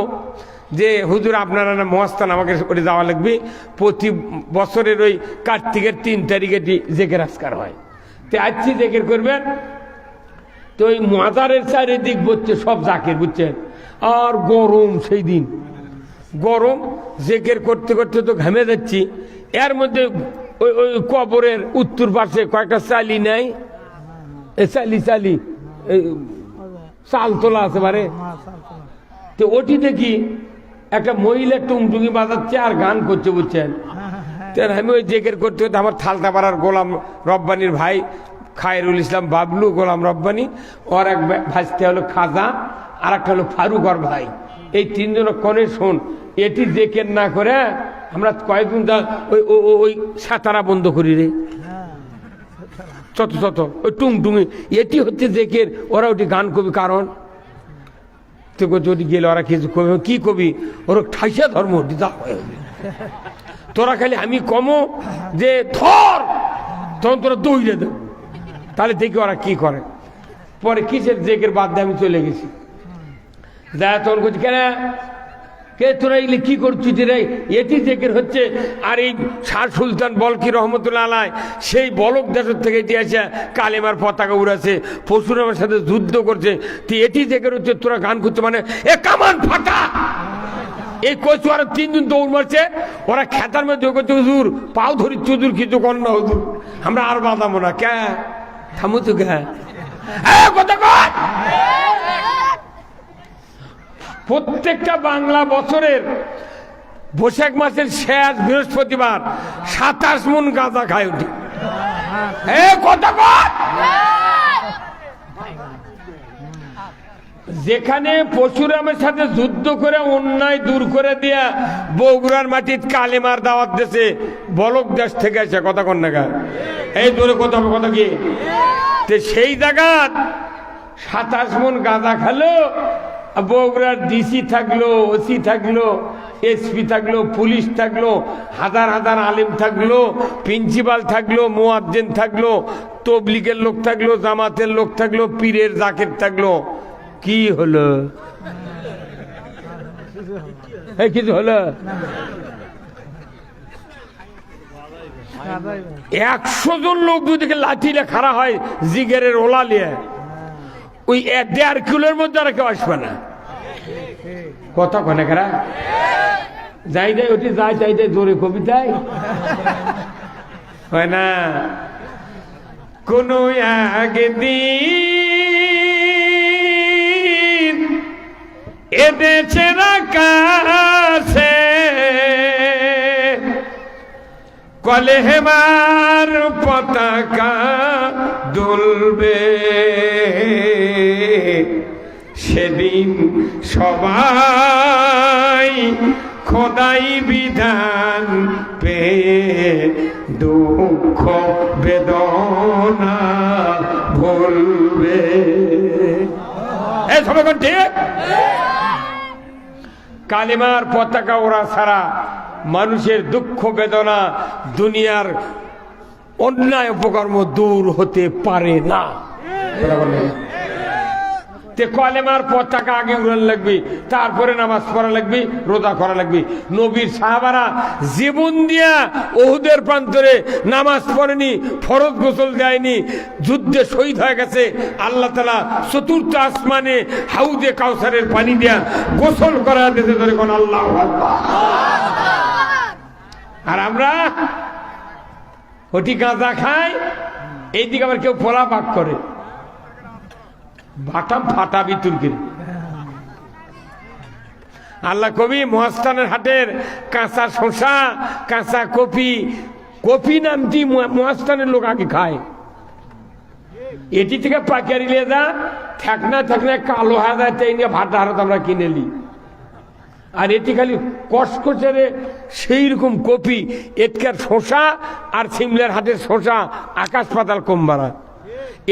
যে হুজুর আপনারা না মহাস্থান আমাকে ওটা যাওয়া লাগবে, প্রতি বছরের ওই কার্তিকের 3 তারিখে জেকের আজকার হয়, তো আজকে জেকের করবেন। তো ওই মাজারের চারিদিক বলছে সব জাকের, বুঝছেন, আর গরম, সেই দিন গরম, জেকের করতে করতে তো ঘামে যাচ্ছি। এর মধ্যে ওই ওই কবরের উত্তর পাশে কয়েকটা চালি নাই, চালি চাল তোলা আছে বারে, তো ওটি দেখি একটা মহিলা টুংটুঙি বাজাচ্ছে আর গান করছে, বুঝছেন। আমি ওই জেকের করতে করতে আমার থালতাপাড়ার গোলাম রব্বানির ভাই খায়রুল ইসলাম বাবলু, গোলাম রব্বানি, ওর এক ভাইতে হলো খাজা, আর একটা হলো ফারুকর ভাই, এই 3 জন কনে শোন, এটি জেকের না করে আমরা কয়েকদিন ওই ওই সাঁতারা বন্ধ করি রে, চত ওই টুংটুঙি, এটি হচ্ছে জেকের, ওরা ওটি গান কবি। কারণ তো যদি গেলে ওরা কিছু কবি, কি কবি, ওরা ঠাইসা ধর্ম তোরা খালি আমি কমো যে ধর, তখন তোরা দৌড়ে দেব, তাহলে দেখি ওরা কি করে। পরে কিসের জেকের বাদ দিয়ে আমি চলে গেছি, যা তখন করছি কেন কে তোরা এগুলি কি করছিস রে, এটি জেকের হচ্ছে। আর এই শাহ সুলতান বলকি রহমতুল্লাহ আলাই সেই বলক দেশের থেকে এটি আসে কালেমার পতাকা উড়াছে, পরশুরামের সাথে যুদ্ধ করছে, তো এটি জেকের হচ্ছে। তোরা গান করছে মানে এ কামান ফাটা, এই কচু আর 3 জন দৌড় মারছে, ওরা খেতার মধ্যে করছে হুজুর পাও ধরি চুদুর কিছু কর না হুজুর, আমরা আর বাঁধাবো না, কে থামো তো কে কথা কর। প্রত্যেকটা বাংলা বছরের বৈশাখ মাসের শেষ বৃহস্পতিবার 27 মণ গাঁজা খায় উঠি, কথা কর। যেখানে পরশুরামের সাথে যুদ্ধ করে অন্যায় দূর করে দিয়া বগুড়ার মাটির কালেমার দাওয়াত দেশে বলক দেশ থেকে আসে, কথা কন না এই দূরে কথা কি, সেই জায়গা 27 মণ গাঁজা খালো, বগুড়ার ডিসি থাকলো, ওসি থাকলো, এসপি থাকলো, পুলিশ থাকলো, হাজার হাজার আলেম থাকলো, প্রিন্সিপাল থাকলো, মুয়াজ্জিন থাকলো, তবলিগের লোক থাকলো, জামাতের লোক থাকলো, পীরের জাকের থাকলো। কি হলো? কিছু হলো? 100 জন লোক যদি লাঠিলে খাড়া হয় জিগেরের ওলা লিয়ে, ওই 1.5 কিলোর মধ্যে আর কেউ আসবে না, কথা কনে খারা যাই দেয় ওটি যাই চাই দেয় জোরে কবিতায় হয় না। কোন একদিন এদেশের আকাশে কলেমার পতাকা দুলবে, সেদিন সবাই খোদাই বিধান পে দুঃখ বেদনা ভুলবে। এই সবাই ঠিক কালেমার পতাকা ওরা ছাড়া মানুষের দুঃখ বেদনা দুনিয়ার অন্যায় অপকর্ম দূর হতে পারে না। কলেমার পতাকা আগে উড়ান লাগবে, তারপরে নামাজ পড়া লাগবে, রোজা করা লাগবে। নবীর সাহাবারা জীবন দিয়া ওহুদের প্রান্তরে নামাজ পড়েনি, ফরজ গোসল দেয়নি, যুদ্ধে শহীদ হয়ে গেছে। আল্লাহ তাআলা 4র্থ আসমানে হাউজে কাউসারের পানি দিয়া গোসল করা দিতে ধরে কোন আল্লাহু আকবার। আর আমরা ওটি গাঁজা খাই, এইদিকে আবার কেউ পোলা পাক করে, বাটাম ফাটা বিতুর্কির। আল্লাহ কবি মহাস্থানের হাটের কাঁচা শসা, কাঁচা কপি, কপি নামটি মহাস্থানের লোক আগে খায়। এটি থেকে পাইকারি নিয়ে যা ঠেকনা কালো হয়ে যায়, তাই নিয়ে ভাটা হারত আমরা কিনে নিই। আর এটি খালি কসকসের সেই রকম কপি, এটকার শসা আর সিমলার হাটের শসা আকাশ পাতাল কম বাড়া।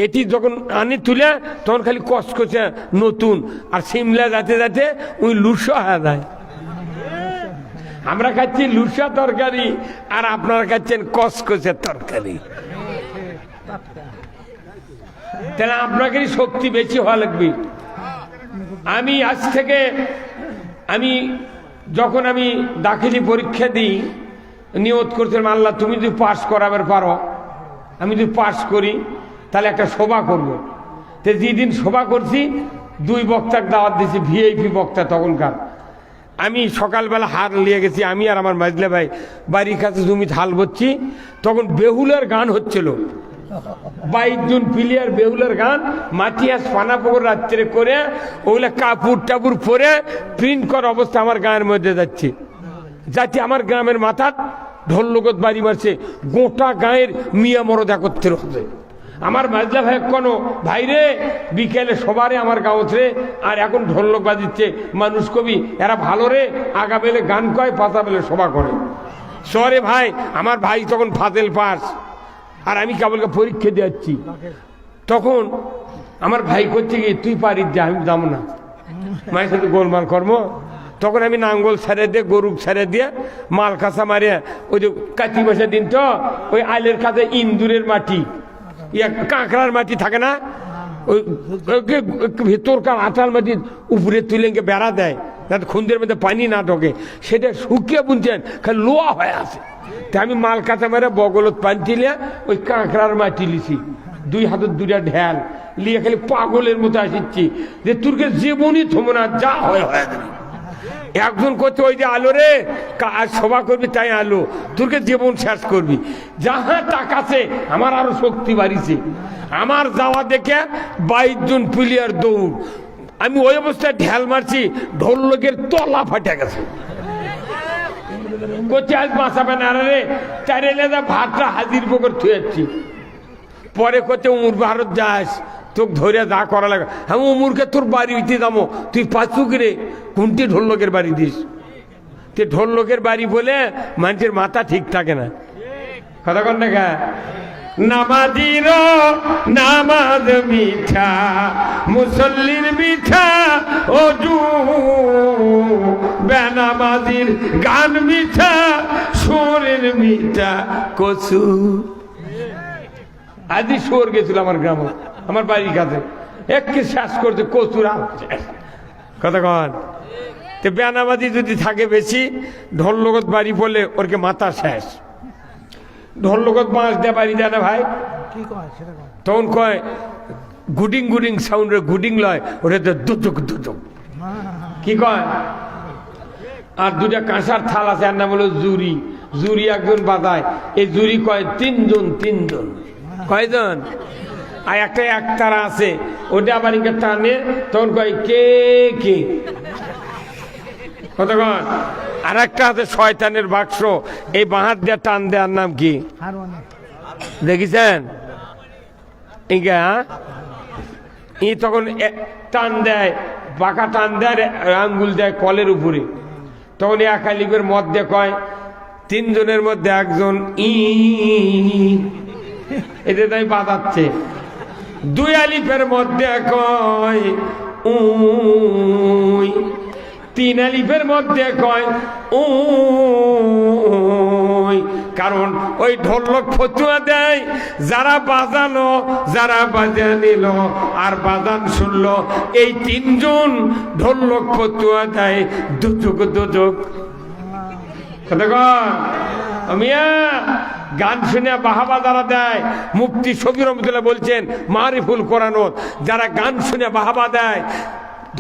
এটি যখন আনি তুলে তখন খালি কসকসে নতুন, আর সিমলা যাতে যাতে ওই লুসা হয়ে যায়। আমরা খাচ্ছি লুসা তরকারি, আর আপনারা খাচ্ছেন কসকসের তরকারি। তাহলে আপনাকে শক্তি বেশি হওয়া লাগবে। আমি আজ থেকে যখন আমি দাখিলি পরীক্ষা দিই, নিয়ত করছিলাম আল্লাহ তুমি যদি পাস করাবার পারো, আমি যদি পাস করি তাহলে একটা সভা করব। তো যেদিন সভা করছি 2 বক্তার দাওয়াত দিয়েছি, ভিআইপি বক্তা তখনকার। আমি সকালবেলা হার নিয়ে গেছি, আমি আর আমার মাজলা ভাই বাড়ির কাছে জমিতে হাল বচ্ছি, তখন বেহুলার গান হচ্ছিল, 22 জন প্লেয়ার বেহুলার গান, মাটিয়াস পানাপুকুর রাত্রে করে ওগুলা কাপড় টাপুর পরে প্রিন্ট করা অবস্থা আমার গায়ের মধ্যে যাচ্ছে। যাতে আমার গ্রামের মাথার ঢোল লোকত বাড়ি মারছে, গোটা গায়ের মিয়া মরদ একত্রে হচ্ছে। আমার মাজলা ভাই কোনো ভাইরে বিকেলে সবারে আমার গাঁওতে, আর এখন ঢোল লোক বাজিচ্ছে মানুষ কবি, এরা ভালো রে, আগা বেলে গান কয়, পাতা বেলে সভা করে। সরে ভাই, আমার ভাই তখন ফাজেল পাস, আর আমি কেবলকে পরীক্ষা দিচ্ছি। তখন আমার ভাই করছে কি, তুই পারিস যে, আমি যাবো না, মায়ের সাথে গোলমাল কর্ম। তখন আমি নাঙ্গল ছেড়ে দিয়ে, গরু ছেড়ে দিয়ে, মাল কাঁচা মারিয়া, ওই যে কাতি বসে দিন তো ওই আইলের কাছে ইন্দুরের মাটি, কাঁকড়ার মাটি থাকে না, ওই ভেতরকার আটাল মাটির উপরে তুলে বেড়া দেয় যাতে খুন্দের মধ্যে পানি না ঢোকে, সেটা শুকিয়ে বুনছেন খালি লোয়া হয়ে আছে। তা আমি মাল কাঁচা মেরে বগলত পানি তুলে ওই কাঁকড়ার মাটি লিছি, 2 হাতের 2টা ঢেল লিয়ে খালি পাগলের মতো আসিচ্ছি যে তোরকে জীবনই থমো না, যা হয় হয়ে যাবে। একজন করছে ওই যে আলো রে, আজ সভা করবি তাই আলো, তোরকে জীবন শেষ করবি। যাহা টাকা আছে, আমার আরো শক্তি বাড়িছে। আমার যাওয়া দেখে 22 জন প্লেয়ার দৌড়, আমি ওই অবস্থায় ঢেল মারছি, ঢোল লোকের তলা ফাটে গেছে। করছে আজ বাঁচাবে না রে, 4 এলাকা ভাতটা হাজির পুকুর থুয়েছি। পরে করছে উমর ভারত যাস, তোকে ধরে যা করা লাগে। হ্যাঁ উমরকে তোর বাড়ি উঠতে যাবো, তুই পাচ্ছুক রে, কোনটি ঢোল লোকের বাড়ি দিস? তুই ঢোল লোকের বাড়ি বলে মানুষের মাথা ঠিক থাকে না, কথা কন না গা। নামাজির নামাজ মিঠা, মুসল্লির মিঠা ওজু, বেনামাজির গান মিঠা, সুরের মিঠা কচু। আজই শুয়োর গেছিল আমার গ্রামে, আমার বাড়ির কাছে, একে শেষ করছে কচুরা, কথা কন। তো বেনামাজি যদি থাকে বেশি, ঢোল লোকত বাড়ি পড়লে ওরকে মাথা শেষ। ঢোল লোকত বাঁশ দেয় বাড়ি দেয় না ভাই, তখন কয় গুডিং গুডিং সাউন্ডে গুডিং লয়, ওটা দুচুক দুচুক, কি কয়। আর 2টা কাঁসার থাল আছে, আর নাম হলো জুরি, জুরি একজন বাজায়, এই জুরি কয় 3 জন 3 জন, কয়জন? আর একটা একতারা আছে, ওটা আবার ইনকে টানে, তখন কয় কে কে, কতক্ষণ। আর একটা আছে শয়তানের বাক্স, এই বাহাত দিয়ে টান দেওয়ার নাম কি দেখেছেন? ইঙ্গা ই তখন টান দেয়, বাঁকা টান দেয়, আঙ্গুল দেয় কলের উপরে, তখন একালিপের মধ্যে কয় 3 জনের মধ্যে একজন ই, এতে তাই বাজাচ্ছে। 2 আলিফের মধ্যে কয় উই, 3 আলিফের মধ্যে কয় উই। কারণ ওই ঢোলক ফতুয়া দেয়, যারা বাজানো, যারা বাজা নিল আর বাজান শুনলো, এই 3 জন ঢোলক ফতুয়া দেয় দুচুক দুচুক, কথা কয়। মিয়া গান শুনে বাহাবা যারা দেয়, মুফতি শফি রহমতুল্লাহ বলছেন মারিফুল কোরআনত, যারা গান শুনে বাহাবা দেয়,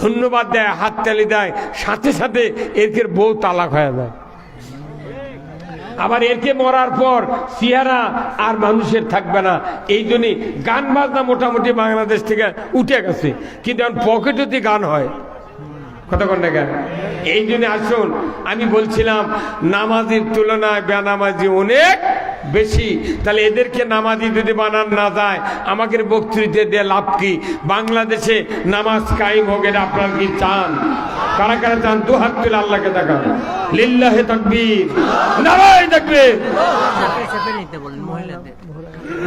ধন্যবাদ দেয়, হাততালি দেয়, সাথে সাথে এর বউ তালাক হয়ে যায়। আবার এরকে মরার পর চেহারা আর মানুষের থাকবে না। এই জন্যই গান বাজনা মোটামুটি বাংলাদেশ থেকে উঠে গেছে, কিন্তু এখন পকেটে গান হয়, কতক্ষণ না। এই জন্য আসুন, আমি বলছিলাম নামাজির তুলনায় বেনামাজি অনেক বেশি। তাহলে এদেরকে নামাজি যদি বানান না যায়, আমাকে বক্তৃতা দিয়ে লাভ কি? বাংলাদেশে নামাজ কায়েম হোক, এটা আপনার কি চান? কারা কারা চান? 2 হাত তুলে আল্লাহকে দেখান, লিল্লাহে তাকবীর, নারায়ে তাকবীর।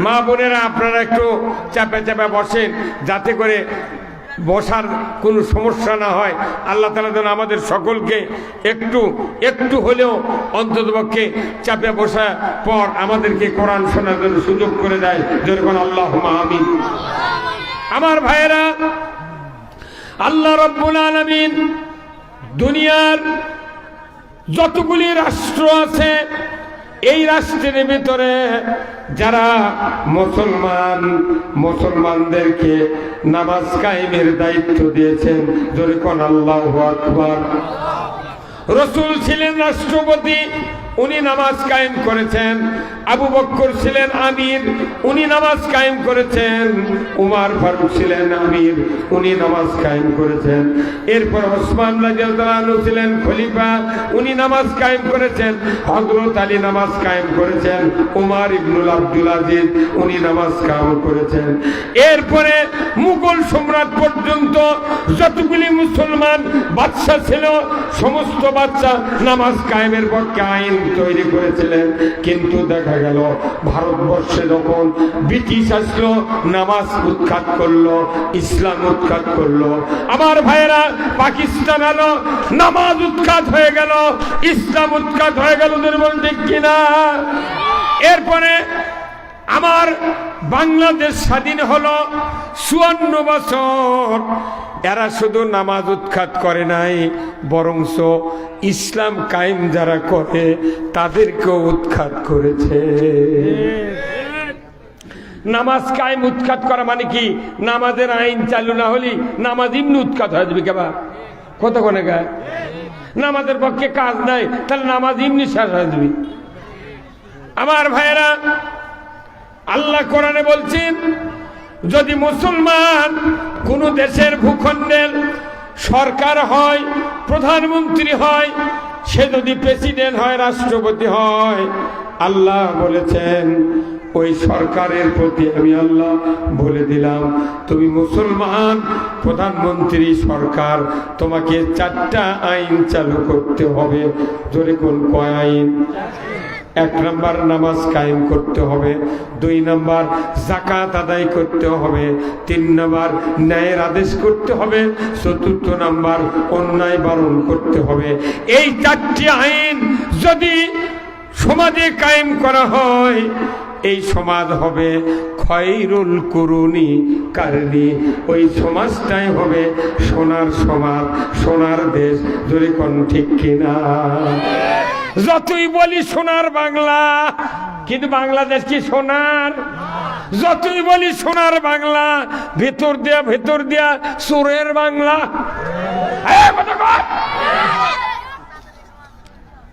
মা বোনেরা আপনারা একটু চাপে চাপে বসেন, যাতে করে বসার কোনো সমস্যা না হয়। আল্লাহ তাআলা যেন আমাদের সকলকে একটু একটু হলেও অন্ততপক্ষে চাপে বসার পর আমাদেরকে কোরআন শোনার জন্য সুযোগ করে দেয়, যেরকম আল্লাহুম্মা আমিন। আমার ভাইয়েরা, আল্লাহ রাব্বুল আলামিন দুনিয়ার যতগুলি রাষ্ট্র আছে এই রাষ্ট্রের ভিতরে যারা মুসলমানদেরকে নামাজ কায়েমের দায়িত্ব দিয়েছেন, জোরে কোন আল্লাহু আকবার। রাসূল ছিলেন রাষ্ট্রপতি, উনি নামাজ কায়েম করেছেন। আবু বকর ছিলেন আমির, উনি নামাজ কায়েম করেছেন। উমর ফারুক ছিলেন আমির, উনি নামাজ কায়েম করেছেন। এরপর ওসমান রাদিয়াল্লাহু আনহু ছিলেন খলিফা, উনি নামাজ কায়েম করেছেন। হযরত আলী নামাজ কায়েম করেছেন। উমর ইবনুল আব্দুল আজিজ উনি নামাজ কায়েম করেছেন। এরপরে মুঘল সম্রাট পর্যন্ত যতগুলি মুসলমান বাদশা ছিল সমস্ত বাদশা নামাজ কায়েমের পক্ষে আইন তৈরি করেছিলেন। কিন্তু দেখা গেল ভারতবর্ষে যখন ব্রিটিশ আসলো, নামাজ উৎখাত করলো, ইসলাম উৎখাত করলো। আমার ভাইয়েরা, পাকিস্তান আলো, নামাজ উৎখাত হয়ে গেল, ইসলাম উৎখাত হয়ে গেল, ঠিক কিনা? এরপরে আমার বাংলাদেশ স্বাধীন হলো ৫৪ বছর। এরা শুধু নামাজ উৎখাত করে নাই, বরংস ইসলাম কায়েম যারা করে তাদেরকেও উৎখাত করেছে। নামাজ কায়েম উৎখাত করা মানে কি? নামাজের আইন চালু না হলে নামাজ এমনি উৎখাত হয়ে যাবে। কেবা কতক্ষণে গায় নামাজের পক্ষে কাজ নাই, তাহলে নামাজ এমনি শেষ হয়ে যাবে। আমার ভাইয়েরা, আল্লাহ কোরআনে বলছেন, যদি মুসলমান কোন দেশের ভূখণ্ডের সরকার হয়, প্রধানমন্ত্রী হয়, সে যদি প্রেসিডেন্ট হয়, রাষ্ট্রপতি হয়, আল্লাহ বলেছেন ওই সরকারের প্রতি আমি আল্লাহ বলে দিলাম, তুমি মুসলমান প্রধানমন্ত্রী সরকার, তোমাকে 4টা আইন চালু করতে হবে। জোরে কোন কয় আইন? 1 নম্বর নামাজ কায়েম করতে হবে, 2 নম্বর যাকাত আদায় করতে হবে, 3 নম্বর ন্যায়ের আদেশ করতে হবে, 4 নম্বর অন্যায় বারণ করতে হবে। এই 4টি আইন যদি সমাজে কায়েম করা হয়, এই সমাজ হবে খয়রুল কুরুনি কারনি। ওই সমাজটাই হবে সোনার সমাজ, সোনার দেশ। জোরে কোন ঠিক কিনা? যতই বলি সোনার বাংলা, কিন্তু বাংলাদেশ কি সোনার? যতই বলি সোনার বাংলা, ভেতর দিয়া চোরের বাংলা।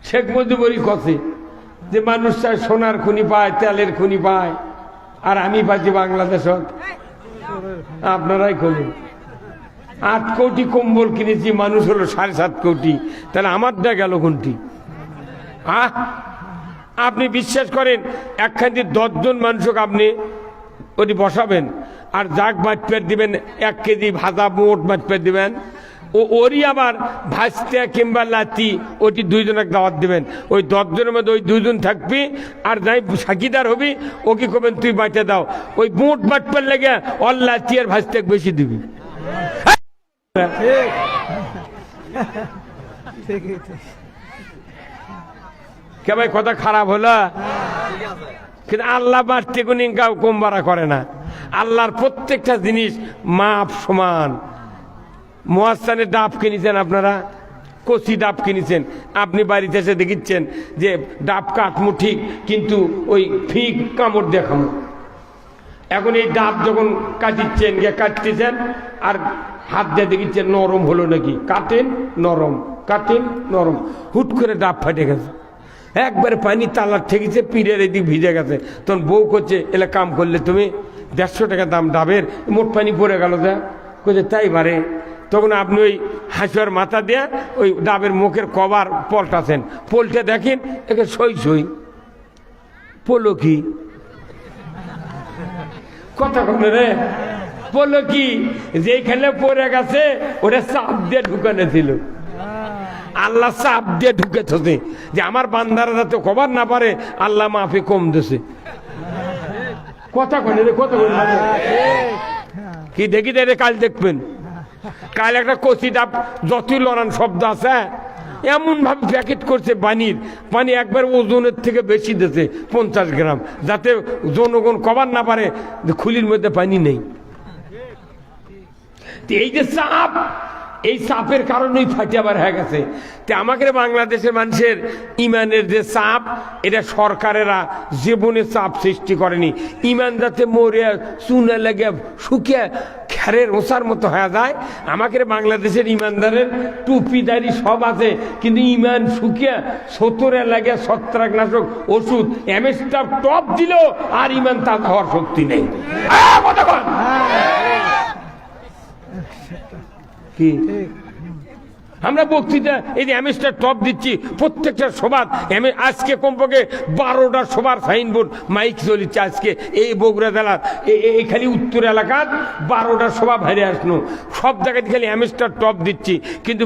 শেখ মুজিবুরই কথা যে মানুষ চায় সোনার খনি পায়, তেলের খনি পায়, আর আমি পাচ্ছি বাংলাদেশত। আপনারাই খুলুন। 8 কোটি কম্বল কিনেছি, মানুষ হলো 7.5 কোটি, তাহলে আমারটা গেল কোনটি? আপনি বিশ্বাস করেন, একখানে 10 জন মানুষকে আপনি ওটি বসাবেন, আর যাক বাটপেট দিবেন 1 কেজি ভাজা মোট বাটপেট দিবেন, ওরই আবার ভাজতে কিংবা লাতি ওটি 2 জনের দাওয়াত দিবেন। ওই 10 জনের মধ্যে ওই 2 জন থাকবি, আর যাই সাকিদার হবি ওকে কবেন তুই বাটে দাও। ওই মোট বাটপেট লেগে ওর লাতি আর ভাজতে বেশি দিবি। কে ভাই কথা খারাপ হলো? কিন্তু আল্লাহ বাড়তে কোন কম বাড়া করে না। আল্লাহর প্রত্যেকটা জিনিস মাপ সমান। মুয়াজ্জিনের ডাব কিনেছেন আপনারা, কচি ডাব কিনেছেন, আপনি বাড়িতে এসে দেখিচ্ছেন যে ডাব কাটমু ঠিক, কিন্তু ওই ফিক কামড় দেখামো। এখন এই ডাব যখন কাটতেছেন আর হাত দিয়ে দেখিচ্ছেন নরম হলো নাকি, কাটেন নরম, কাটেন নরম, হুট করে ডাব ফাটে গেছে, একবারে পানি তালার ঠেকেছে, পিঠের এদিক ভিজে গেছে। তখন বউ করছে, এলে কাম করলে তুমি 150 টাকা দাম ডাবের, মোট পানি পড়ে গেল। যা করছে তাই বারে। তখন আপনি ওই হাঁসুয়ার মাথা দিয়ে ওই ডাবের মুখের কভার পল্টাছেন, পল্টে দেখেন একে সই পড়লো কি কথা বলে রে, পড়লো কি যেখানে পড়ে গেছে ওটা চাপ দিয়ে ঢুকানো ছিল। আল্লাহ চাপ দিয়ে ঢুকেছে যে আমার বান্দারা যাতে কভার না পারে, আল্লাহ মাফি কম দিছে। কথা কনে রে, কথা বলে কি দেখি দে, কাল দেখবেন। কাল একটা কচি ডাব যতই লড়ান শব্দ আছে, এমন ভাবে প্যাকেট করছে বানির পানি একবার ওজনের থেকে বেশি দিয়েছে 50 গ্রাম, যাতে জনগণ কভার না পারে খুলির মধ্যে পানি নেই। এই যে চাপ, এই চাপের কারণেই ফাটে আবার হয়ে গেছে। তে আমাকে বাংলাদেশের মানুষের ইমানের যে চাপ, এটা সরকারেরা জীবনে চাপ সৃষ্টি করেনি। ইমান যাতে মরে চুনে লেগে শুকিয়ে খ্যারের ওসার মতো হয়ে যায়, আমাকে বাংলাদেশের ইমানদারের টুপিদারি সব আছে, কিন্তু ইমান শুকিয়ে সতরে লাগে ছত্রাকনাশক ওষুধ এমএসটা টপ দিল আর ইমান তাজা হওয়ার শক্তি নেই। কি আমরা বক্তৃতা এই যে এমএসটা টপ দিচ্ছি, প্রত্যেকটা সভাত আজকে কমপক্ষে 12টা সভার সাইনবোর্ড মাইক চলিচ্ছে। আজকে এই বগুড়া জেলার খালি উত্তর এলাকার 12টা সভা বাইরে আসলো, সব জায়গায় খালি এমএসটা টপ দিচ্ছি, কিন্তু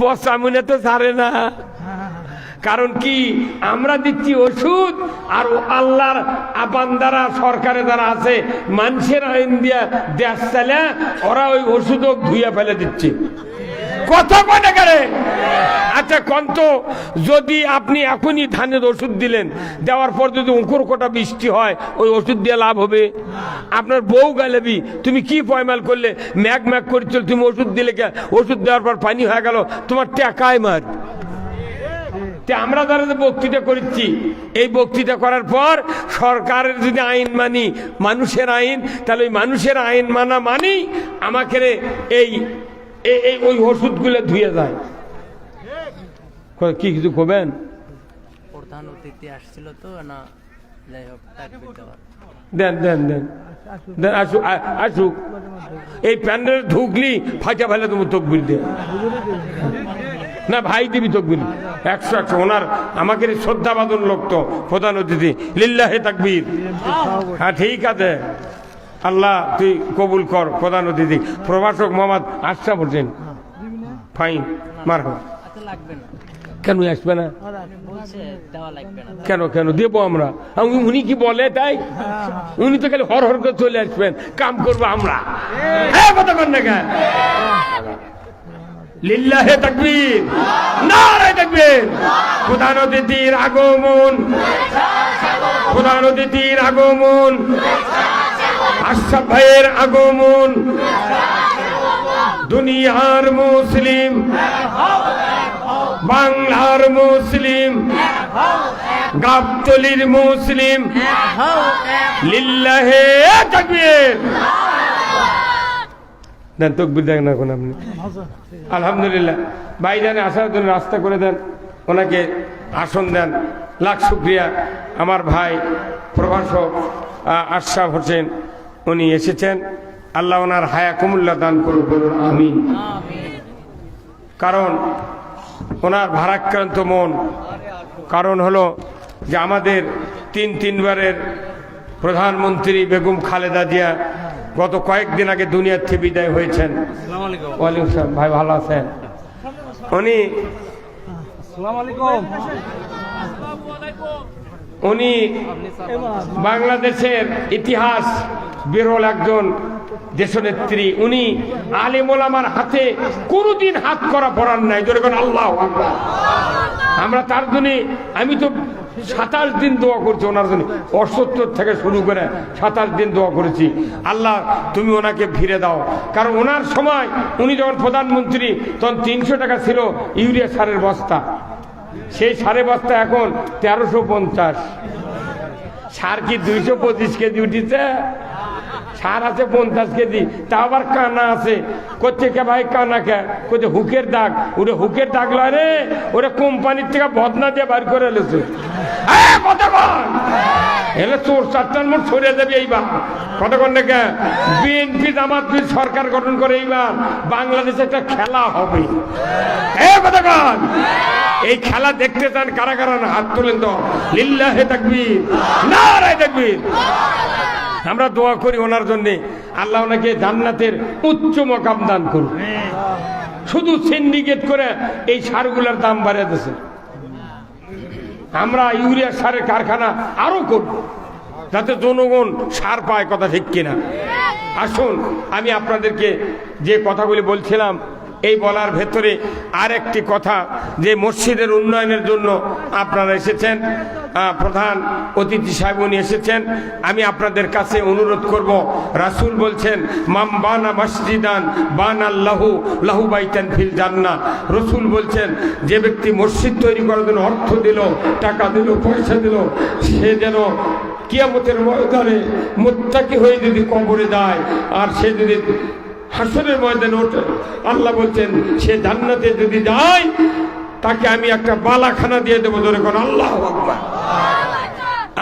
পচামুনে তো ছাড়ে না। কারণ কি, আমরা দিচ্ছি ওষুধ, আর আল্লাহর বান্দারা সরকারে যারা আছে মানুষের আইন দিয়া দেশ চালে ওরা ওই ওষুধও ধুইয়া ফেলে দিচ্ছে। কথা কয়টা করে? আচ্ছা কন্ত, যদি আপনি এখনই ধানের ওষুধ দিলেন, দেওয়ার পর যদি অঙ্কুর কোটা বৃষ্টি হয়, ওই ওষুধ দিয়ে লাভ হবে? আপনার বউ গালেবি, তুমি কি পয়মাল করলে, ম্যাগ ম্যাগ করছিল, তুমি ওষুধ দিলে কে? ওষুধ দেওয়ার পর পানি হয়ে গেল, তোমার টাকায় মার। আমরা যারা বক্তৃতা করছি, এই বক্তৃতা করার পর সরকারের যদি আইন মানি, মানুষের আইন, তাহলে ওই মানুষের আইন মানা মানি আমাকে এই ওই ওষুধগুলো ধুয়ে যায়। কি কিছু কবেন? প্রধান অতিথি আসছিল তো না, যাই হোক দেন দেন দেন দেন, আসুক আসুক। এই প্যান্ডেল ঢুকলি ফাঁচা ফেলে তুমি তকবির দে না, ভাই দিবি তকবির 100। ওনার আমাকে শ্রদ্ধাবাদন লোক তো প্রধান অতিথি, লিল্লাহে তাকবীর। হ্যাঁ ঠিক আছে, আল্লাহ তুই কবুল কর প্রধান অতিথি। প্রভাষক মোহাম্মদ আশরাফ হোসেন, ফাইন মার। কেন আসবে না? কেন কেন দেবো আমরা? উনি কি বলে তাই? উনি তো খালি হর হর করে চলে আসবেন, কাম করবো আমরা। কথা কন না কেন? লিল্লাহে তাকবীর, নারে তাকবীর। প্রধান অতিথির আগমন, প্রধান অতিথির আগমন, আশরাফ ভাইয়ের আগমন, দুনিয়ার মুসলিম, বাংলার মুসলিম, গাবতলির মুসলিম, লিল্লাহে তাকবীর। দেন তকবীর দেন না এখন আপনি। আলহামদুলিল্লাহ, ভাইজানে আসার জন্য রাস্তা করে দেন, ওনাকে আসন দেন। লাখ শুক্রিয়া। আমার ভাই প্রভাষক আশরাফ হোসেন উনি এসেছেন, আল্লাহ ওনার হায়াকুমুল্লাহ দান করুন, বলুন আমিন। কারণ ওনার ভারাক্রান্ত মন, কারণ হলো যে আমাদের তিনবারের প্রধানমন্ত্রী বেগম খালেদা জিয়া গত কয়েকদিন আগে দুনিয়ার থেকে বিদায় হয়েছেন। ওয়ালাইকুম আসসালাম ভাই, ভালো আছেন? উনি বাংলাদেশের ইতিহাস বিরল একজন দেশনেত্রী। উনি আলেম ওলামার হাতে কোনদিন হাত করা পড়ার নাই। যখন আল্লাহ আকবার, আমরা তার জন্য, আমি তো 27 দিন দোয়া করছি ওনার জন্য, 78 থেকে শুরু করে 27 দিন দোয়া করেছি, আল্লাহ তুমি ওনাকে ফিরে দাও। কারণ ওনার সময় উনি যখন প্রধানমন্ত্রী তখন 300 টাকা ছিল ইউরিয়া সারের বস্তা, সেই সারের বস্তা এখন 1350। সার কি 225 কেজি উঠেছে? সার আছে 50 কেজি, তা আবার কানা আছে। করছে কে ভাই কানা কে? করছে হুকের দাগ। ওরে হুকের দাগ লয় রে, ওরে কোম্পানির থেকে বদনা দিয়ে বার করে এলেছে। কতক্ষণ এলে চোর চারটার মোট সরিয়ে যাবে এইবার। কতক্ষণ দেখে বিএনপি জামাত সরকার গঠন করে এইবার বাংলাদেশে একটা খেলা হবে। কতক্ষণ এই খেলা দেখতে চান কারা কারা? হাত তোলেন তো। লিল্লাহে তাকবীর, নারে তাকবীর। আমরা দোয়া করি ওনার জন্য, আল্লাহ ওনাকে জান্নাতের উচ্চ মকাম দান করুন। শুধু সিন্ডিকেট করে এই সারগুলোর দাম বাড়িয়ে দিয়েছে। আমরা ইউরিয়া সারের কারখানা আরো করব, যাতে জনগণ সার পায়। কথা ঠিক কিনা? আসুন আমি আপনাদেরকে যে কথাগুলি বলছিলাম, এই বলার ভেতরে আরেকটি কথা, যে মসজিদের উন্নয়নের জন্য আপনারা এসেছেন, প্রধান অতিথি সাহেব উনি এসেছেন, আমি আপনাদের কাছে অনুরোধ করব, রাসূল বলছেন মাম বানা মসজিদান বানাল্লাহু লাহু বাইতান ফিল জান্নাহ। রাসূল বলছেন যে ব্যক্তি মসজিদ তৈরি করার জন্য অর্থ দিল, টাকা দিল, পয়সা দিল, সে যেন কিয়ামতের ময়দানে মুত্তাকি হয়ে যদি কবরে যায়, আর সে যদি হাসরের ময়দানে ওঠে, আল্লাহ বলছেন সে জান্নাতে যদি যায় তাকে আমি একটা বালাখানা দিয়ে দেবো। ধরে কোন আল্লাহু আকবার।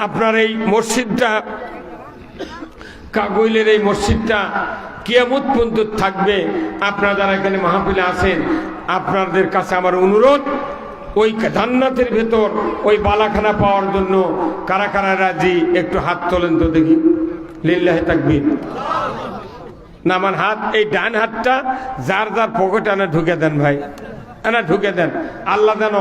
আপনার এই মসজিদটা, কাগইলের এই মসজিদটা কিয়ামত পর্যন্ত থাকবে। আপনারা যারা এখানে মাহফিলে আছেন, আপনাদের কাছে আমার অনুরোধ, ওই জান্নাতের ভেতর ওই বালাখানা পাওয়ার জন্য কারা কারা রাজি একটু হাত তোলেন তো দেখি। লিল্লাহি তাকবীর। নামান হাত, এই ডান হাতটা যার যার পকেটে আনা ঢুকে দেন ভাই, আনা ঢুকে দেন। আল্লাহ যেন